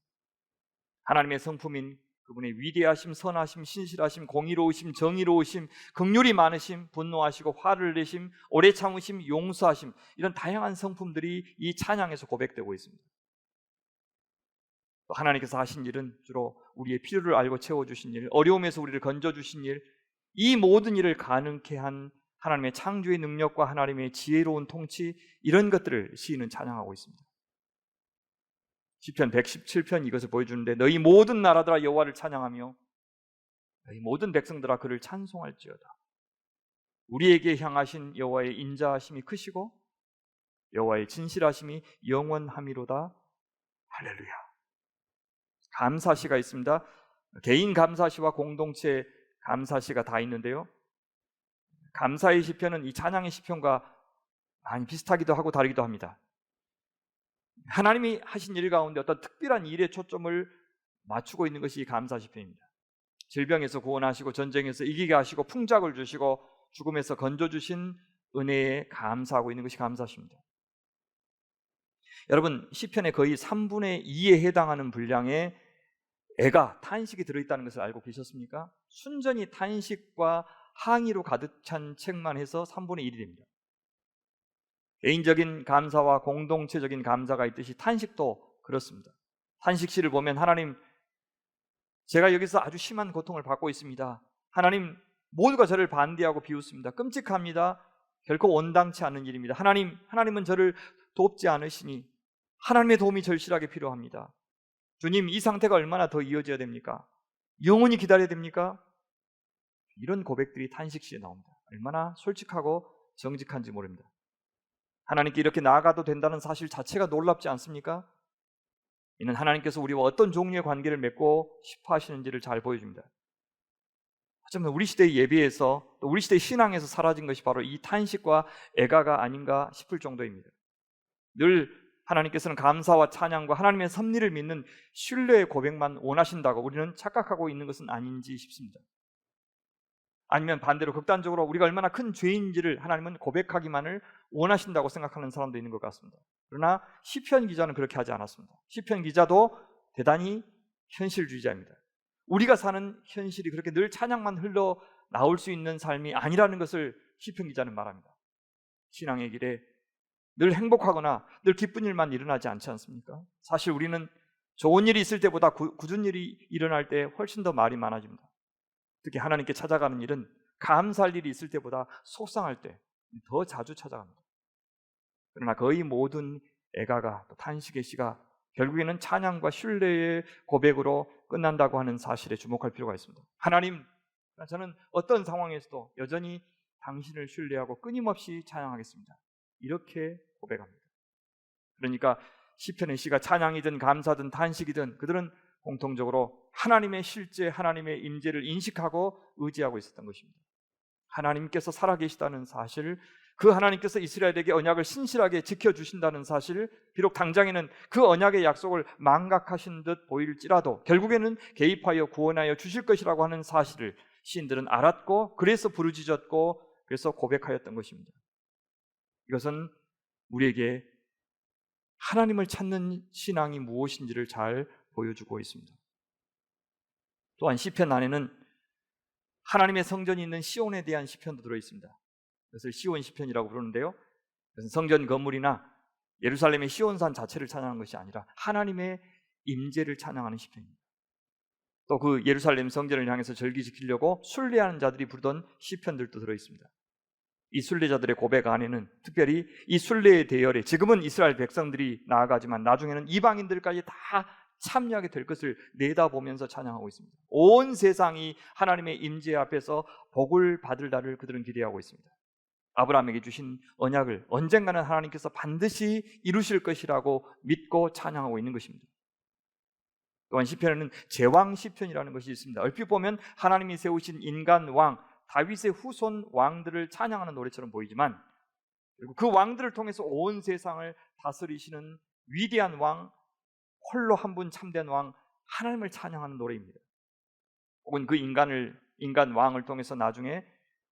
하나님의 성품인 그분의 위대하심, 선하심, 신실하심, 공의로우심, 정의로우심, 긍휼이 많으심, 분노하시고 화를 내심, 오래 참으심, 용서하심, 이런 다양한 성품들이 이 찬양에서 고백되고 있습니다. 또 하나님께서 하신 일은 주로 우리의 필요를 알고 채워주신 일, 어려움에서 우리를 건져주신 일, 이 모든 일을 가능케 한 하나님의 창조의 능력과 하나님의 지혜로운 통치, 이런 것들을 시인은 찬양하고 있습니다. 시편 117편 이것을 보여주는데, 너희 모든 나라들아 여호와를 찬양하며 너희 모든 백성들아 그를 찬송할지어다. 우리에게 향하신 여호와의 인자하심이 크시고 여호와의 진실하심이 영원함이로다. 할렐루야. 감사시가 있습니다. 개인 감사시와 공동체 감사시가 다 있는데요, 감사의 시편은 이 찬양의 시편과 많이 비슷하기도 하고 다르기도 합니다. 하나님이 하신 일 가운데 어떤 특별한 일에 초점을 맞추고 있는 것이 감사 시편입니다. 질병에서 구원하시고 전쟁에서 이기게 하시고 풍작을 주시고 죽음에서 건져주신 은혜에 감사하고 있는 것이 감사시입니다. 여러분, 시편의 거의 3분의 2에 해당하는 분량의 애가, 탄식이 들어있다는 것을 알고 계셨습니까? 순전히 탄식과 항의로 가득 찬 책만 해서 3분의 1이 됩니다. 개인적인 감사와 공동체적인 감사가 있듯이 탄식도 그렇습니다. 탄식시를 보면, 하나님, 제가 여기서 아주 심한 고통을 받고 있습니다. 하나님, 모두가 저를 반대하고 비웃습니다. 끔찍합니다. 결코 온당치 않은 일입니다. 하나님은 저를 돕지 않으시니 하나님의 도움이 절실하게 필요합니다. 주님, 이 상태가 얼마나 더 이어져야 됩니까? 영원히 기다려야 됩니까? 이런 고백들이 탄식시에 나옵니다. 얼마나 솔직하고 정직한지 모릅니다. 하나님께 이렇게 나아가도 된다는 사실 자체가 놀랍지 않습니까? 이는 하나님께서 우리와 어떤 종류의 관계를 맺고 싶어 하시는지를 잘 보여줍니다. 어쩌면 우리 시대의 예배에서, 또 우리 시대의 신앙에서 사라진 것이 바로 이 탄식과 애가가 아닌가 싶을 정도입니다. 늘 하나님께서는 감사와 찬양과 하나님의 섭리를 믿는 신뢰의 고백만 원하신다고 우리는 착각하고 있는 것은 아닌지 싶습니다. 아니면 반대로 극단적으로 우리가 얼마나 큰 죄인지를 하나님은 고백하기만을 원하신다고 생각하는 사람도 있는 것 같습니다. 그러나 시편 기자는 그렇게 하지 않았습니다. 시편 기자도 대단히 현실주의자입니다. 우리가 사는 현실이 그렇게 늘 찬양만 흘러나올 수 있는 삶이 아니라는 것을 시편 기자는 말합니다. 신앙의 길에 늘 행복하거나 늘 기쁜 일만 일어나지 않지 않습니까? 사실 우리는 좋은 일이 있을 때보다 굳은 일이 일어날 때 훨씬 더 말이 많아집니다. 특히 하나님께 찾아가는 일은 감사할 일이 있을 때보다 속상할 때 더 자주 찾아갑니다. 그러나 거의 모든 애가가, 또 탄식의 시가 결국에는 찬양과 신뢰의 고백으로 끝난다고 하는 사실에 주목할 필요가 있습니다. 하나님, 저는 어떤 상황에서도 여전히 당신을 신뢰하고 끊임없이 찬양하겠습니다. 이렇게 고백합니다. 그러니까 시편의 시가 찬양이든 감사든 탄식이든 그들은 공통적으로 하나님의 실제, 하나님의 임재를 인식하고 의지하고 있었던 것입니다. 하나님께서 살아계시다는 사실, 그 하나님께서 이스라엘에게 언약을 신실하게 지켜주신다는 사실, 비록 당장에는 그 언약의 약속을 망각하신 듯 보일지라도 결국에는 개입하여 구원하여 주실 것이라고 하는 사실을 시인들은 알았고, 그래서 부르짖었고, 그래서 고백하였던 것입니다. 이것은 우리에게 하나님을 찾는 신앙이 무엇인지를 잘 보여주고 있습니다. 또한 시편 안에는 하나님의 성전이 있는 시온에 대한 시편도 들어있습니다. 그것을 시온 시편이라고 부르는데요, 그것은 성전 건물이나 예루살렘의 시온산 자체를 찬양하는 것이 아니라 하나님의 임재를 찬양하는 시편입니다. 또 그 예루살렘 성전을 향해서 절기 지키려고 순례하는 자들이 부르던 시편들도 들어있습니다. 이 순례자들의 고백 안에는 특별히 이 순례의 대열에 지금은 이스라엘 백성들이 나아가지만 나중에는 이방인들까지 다 참여하게 될 것을 내다보면서 찬양하고 있습니다. 온 세상이 하나님의 임재 앞에서 복을 받을 날을 그들은 기대하고 있습니다. 아브라함에게 주신 언약을 언젠가는 하나님께서 반드시 이루실 것이라고 믿고 찬양하고 있는 것입니다. 또한 시편에는 제왕 시편이라는 것이 있습니다. 얼핏 보면 하나님이 세우신 인간 왕, 다윗의 후손 왕들을 찬양하는 노래처럼 보이지만, 그리고 그 왕들을 통해서 온 세상을 다스리시는 위대한 왕, 홀로 한 분 참된 왕, 하나님을 찬양하는 노래입니다. 혹은 그 인간 왕을 통해서 나중에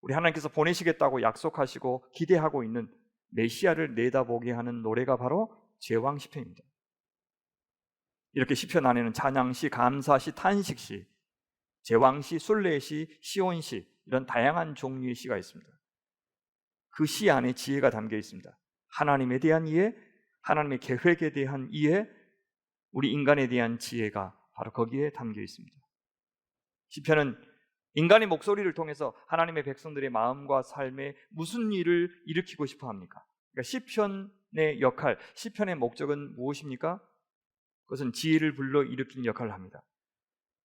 우리 하나님께서 보내시겠다고 약속하시고 기대하고 있는 메시아를 내다보게 하는 노래가 바로 제왕 시편입니다. 이렇게 시편 안에는 찬양시, 감사시, 탄식시, 제왕시, 순례시, 시온시 이런 다양한 종류의 시가 있습니다. 그 시 안에 지혜가 담겨 있습니다. 하나님에 대한 이해, 하나님의 계획에 대한 이해, 우리 인간에 대한 지혜가 바로 거기에 담겨 있습니다. 시편은 인간의 목소리를 통해서 하나님의 백성들의 마음과 삶에 무슨 일을 일으키고 싶어 합니까? 그러니까 시편의 역할, 시편의 목적은 무엇입니까? 그것은 지혜를 불러 일으키는 역할을 합니다.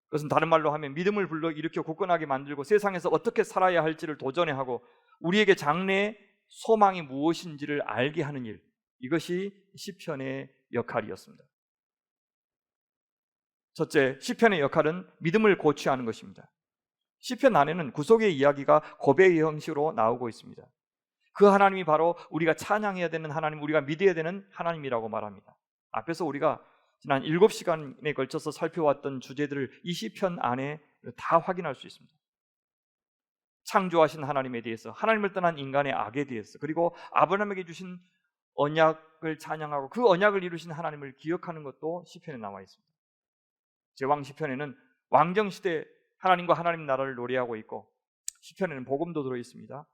그것은 다른 말로 하면 믿음을 불러 일으켜 굳건하게 만들고 세상에서 어떻게 살아야 할지를 도전해 하고 우리에게 장래의 소망이 무엇인지를 알게 하는 일, 이것이 시편의 역할이었습니다. 첫째, 시편의 역할은 믿음을 고취하는 것입니다. 시편 안에는 구속의 이야기가 고백의 형식으로 나오고 있습니다. 그 하나님이 바로 우리가 찬양해야 되는 하나님, 우리가 믿어야 되는 하나님이라고 말합니다. 앞에서 우리가 지난 7시간에 걸쳐서 살펴왔던 주제들을 이 시편 안에 다 확인할 수 있습니다. 창조하신 하나님에 대해서, 하나님을 떠난 인간의 악에 대해서, 그리고 아브라함에게 주신 언약을 찬양하고 그 언약을 이루신 하나님을 기억하는 것도 시편에 나와 있습니다. 제왕 시편에는 왕정 시대 하나님과 하나님 나라를 노래하고 있고, 시편에는 복음도 들어 있습니다.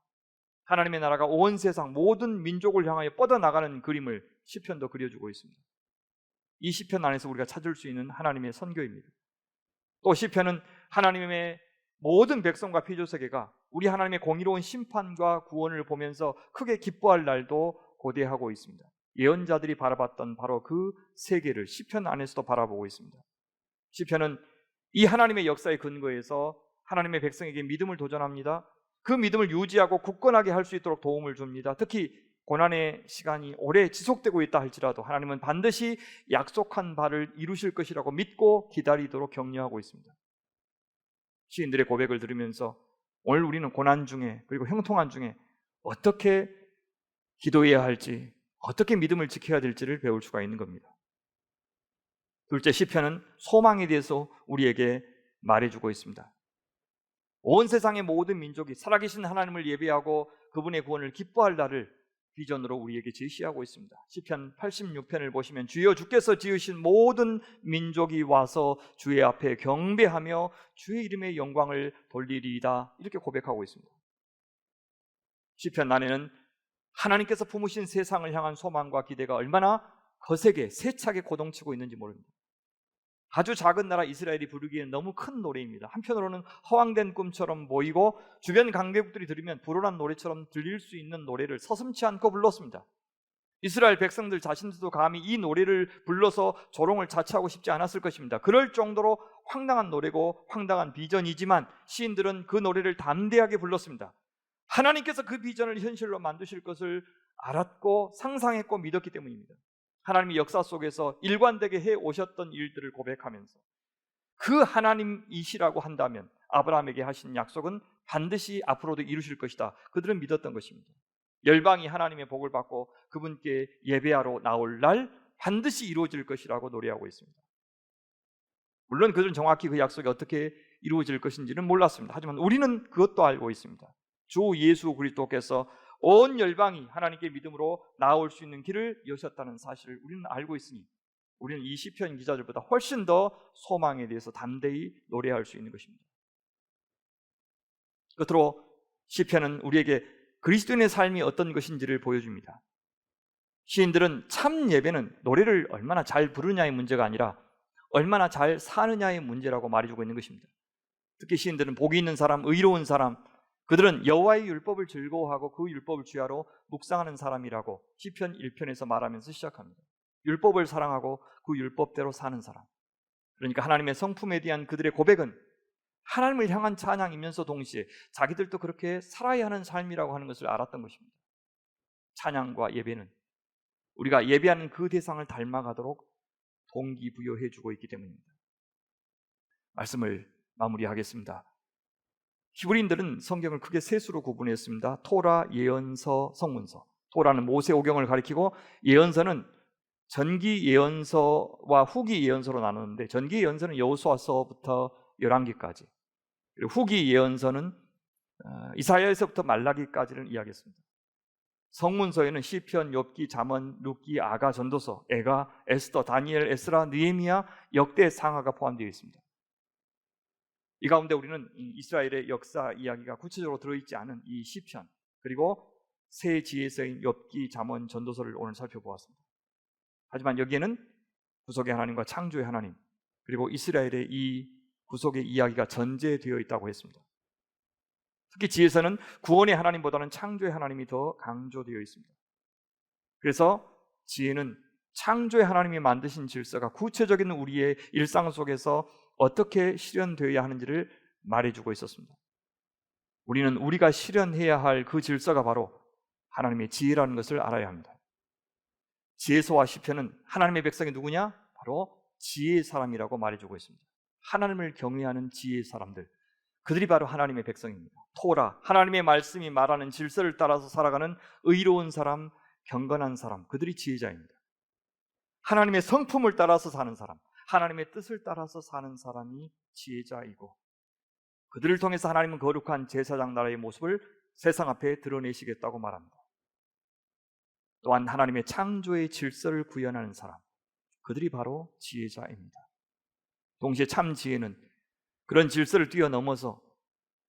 하나님의 나라가 온 세상 모든 민족을 향하여 뻗어나가는 그림을 시편도 그려주고 있습니다. 이 시편 안에서 우리가 찾을 수 있는 하나님의 선교입니다. 또 시편은 하나님의 모든 백성과 피조세계가 우리 하나님의 공의로운 심판과 구원을 보면서 크게 기뻐할 날도 고대하고 있습니다. 예언자들이 바라봤던 바로 그 세계를 시편 안에서도 바라보고 있습니다. 시편은 이 하나님의 역사의 근거에서 하나님의 백성에게 믿음을 도전합니다. 그 믿음을 유지하고 굳건하게 할 수 있도록 도움을 줍니다. 특히 고난의 시간이 오래 지속되고 있다 할지라도 하나님은 반드시 약속한 바를 이루실 것이라고 믿고 기다리도록 격려하고 있습니다. 시인들의 고백을 들으면서 오늘 우리는 고난 중에, 그리고 형통한 중에 어떻게 기도해야 할지, 어떻게 믿음을 지켜야 될지를 배울 수가 있는 겁니다. 둘째, 시편은 소망에 대해서 우리에게 말해주고 있습니다. 온 세상의 모든 민족이 살아계신 하나님을 예배하고 그분의 구원을 기뻐할 날을 비전으로 우리에게 제시하고 있습니다. 시편 86편을 보시면 주여 주께서 지으신 모든 민족이 와서 주의 앞에 경배하며 주의 이름의 영광을 돌리리이다, 이렇게 고백하고 있습니다. 시편 안에는 하나님께서 품으신 세상을 향한 소망과 기대가 얼마나 거세게 세차게 고동치고 있는지 모릅니다. 아주 작은 나라 이스라엘이 부르기엔 너무 큰 노래입니다. 한편으로는 허황된 꿈처럼 보이고 주변 강대국들이 들으면 불온한 노래처럼 들릴 수 있는 노래를 서슴지 않고 불렀습니다. 이스라엘 백성들 자신들도 감히 이 노래를 불러서 조롱을 자처하고 싶지 않았을 것입니다. 그럴 정도로 황당한 노래고 황당한 비전이지만 시인들은 그 노래를 담대하게 불렀습니다. 하나님께서 그 비전을 현실로 만드실 것을 알았고 상상했고 믿었기 때문입니다. 하나님의 역사 속에서 일관되게 해 오셨던 일들을 고백하면서 그 하나님이시라고 한다면 아브라함에게 하신 약속은 반드시 앞으로도 이루실 것이다, 그들은 믿었던 것입니다. 열방이 하나님의 복을 받고 그분께 예배하러 나올 날 반드시 이루어질 것이라고 노래하고 있습니다. 물론 그들은 정확히 그 약속이 어떻게 이루어질 것인지는 몰랐습니다. 하지만 우리는 그것도 알고 있습니다. 주 예수 그리스도께서 온 열방이 하나님께 믿음으로 나아올 수 있는 길을 여셨다는 사실을 우리는 알고 있으니 우리는 이 시편 기자들보다 훨씬 더 소망에 대해서 담대히 노래할 수 있는 것입니다. 끝으로 시편은 우리에게 그리스도인의 삶이 어떤 것인지를 보여줍니다. 시인들은 참 예배는 노래를 얼마나 잘 부르냐의 문제가 아니라 얼마나 잘 사느냐의 문제라고 말해주고 있는 것입니다. 특히 시인들은 복이 있는 사람, 의로운 사람, 그들은 여호와의 율법을 즐거워하고 그 율법을 주야로 묵상하는 사람이라고 시편 1편에서 말하면서 시작합니다. 율법을 사랑하고 그 율법대로 사는 사람, 그러니까 하나님의 성품에 대한 그들의 고백은 하나님을 향한 찬양이면서 동시에 자기들도 그렇게 살아야 하는 삶이라고 하는 것을 알았던 것입니다. 찬양과 예배는 우리가 예배하는 그 대상을 닮아가도록 동기부여해 주고 있기 때문입니다. 말씀을 마무리하겠습니다. 히브리인들은 성경을 크게 세 수로 구분했습니다. 토라, 예언서, 성문서. 토라는 모세오경을 가리키고 예언서는 전기 예언서와 후기 예언서로 나누는데 전기 예언서는 여호수아서부터 열왕기까지, 그리고 후기 예언서는 이사야에서부터 말라기까지를 이야기했습니다. 성문서에는 시편, 욥기, 잠언, 룻기, 아가, 전도서, 에가, 에스더, 다니엘, 에스라, 느헤미야, 역대, 상하가 포함되어 있습니다. 이 가운데 우리는 이스라엘의 역사 이야기가 구체적으로 들어있지 않은 이 시편, 그리고 새 지혜서인 욥기, 잠언, 전도서를 오늘 살펴보았습니다. 하지만 여기에는 구속의 하나님과 창조의 하나님, 그리고 이스라엘의 이 구속의 이야기가 전제되어 있다고 했습니다. 특히 지혜서는 구원의 하나님보다는 창조의 하나님이 더 강조되어 있습니다. 그래서 지혜는 창조의 하나님이 만드신 질서가 구체적인 우리의 일상 속에서 어떻게 실현되어야 하는지를 말해주고 있었습니다. 우리는 우리가 실현해야 할 그 질서가 바로 하나님의 지혜라는 것을 알아야 합니다. 지혜서와 시편은 하나님의 백성이 누구냐? 바로 지혜의 사람이라고 말해주고 있습니다. 하나님을 경외하는 지혜의 사람들, 그들이 바로 하나님의 백성입니다. 토라, 하나님의 말씀이 말하는 질서를 따라서 살아가는 의로운 사람, 경건한 사람, 그들이 지혜자입니다. 하나님의 성품을 따라서 사는 사람, 하나님의 뜻을 따라서 사는 사람이 지혜자이고, 그들을 통해서 하나님은 거룩한 제사장 나라의 모습을 세상 앞에 드러내시겠다고 말합니다. 또한 하나님의 창조의 질서를 구현하는 사람, 그들이 바로 지혜자입니다. 동시에 참 지혜는 그런 질서를 뛰어넘어서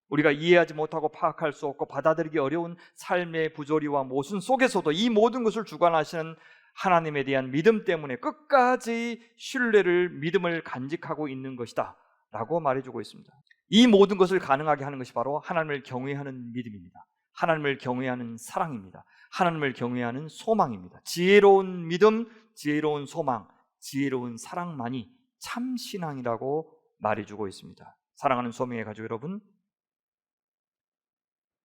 우리가 이해하지 못하고 파악할 수 없고 받아들이기 어려운 삶의 부조리와 모순 속에서도 이 모든 것을 주관하시는 하나님에 대한 믿음 때문에 끝까지 신뢰를, 믿음을 간직하고 있는 것이다 라고 말해주고 있습니다. 이 모든 것을 가능하게 하는 것이 바로 하나님을 경외하는 믿음입니다. 하나님을 경외하는 사랑입니다. 하나님을 경외하는 소망입니다. 지혜로운 믿음, 지혜로운 소망, 지혜로운 사랑만이 참 신앙이라고 말해주고 있습니다. 사랑하는 소명의 가족 여러분,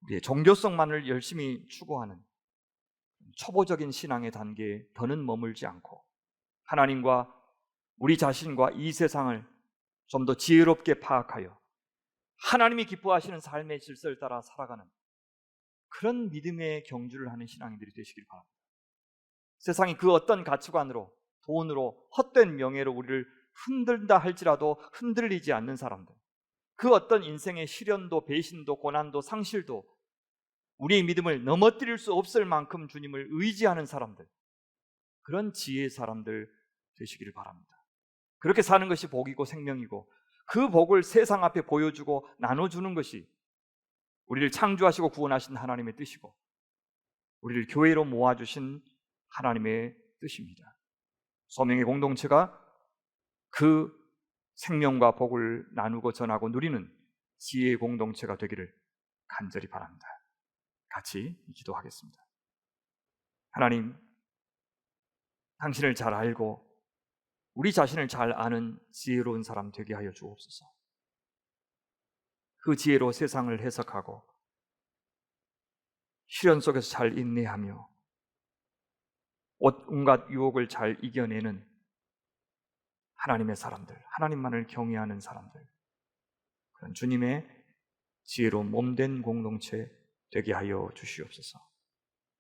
우리의 종교성만을 열심히 추구하는 초보적인 신앙의 단계에 더는 머물지 않고 하나님과 우리 자신과 이 세상을 좀 더 지혜롭게 파악하여 하나님이 기뻐하시는 삶의 질서를 따라 살아가는 그런 믿음의 경주를 하는 신앙인들이 되시길 바랍니다. 세상이 그 어떤 가치관으로, 돈으로, 헛된 명예로 우리를 흔든다 할지라도 흔들리지 않는 사람들, 그 어떤 인생의 시련도, 배신도, 고난도, 상실도 우리의 믿음을 넘어뜨릴 수 없을 만큼 주님을 의지하는 사람들, 그런 지혜의 사람들 되시기를 바랍니다. 그렇게 사는 것이 복이고 생명이고, 그 복을 세상 앞에 보여주고 나눠주는 것이 우리를 창조하시고 구원하신 하나님의 뜻이고 우리를 교회로 모아주신 하나님의 뜻입니다. 소명의 공동체가 그 생명과 복을 나누고 전하고 누리는 지혜의 공동체가 되기를 간절히 바랍니다. 같이 기도하겠습니다. 하나님, 당신을 잘 알고 우리 자신을 잘 아는 지혜로운 사람 되게 하여 주옵소서. 그 지혜로 세상을 해석하고 시련 속에서 잘 인내하며 온갖 유혹을 잘 이겨내는 하나님의 사람들, 하나님만을 경외하는 사람들, 그런 주님의 지혜로운 몸된 공동체 되게 하여 주시옵소서.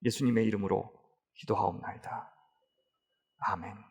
예수님의 이름으로 기도하옵나이다. 아멘.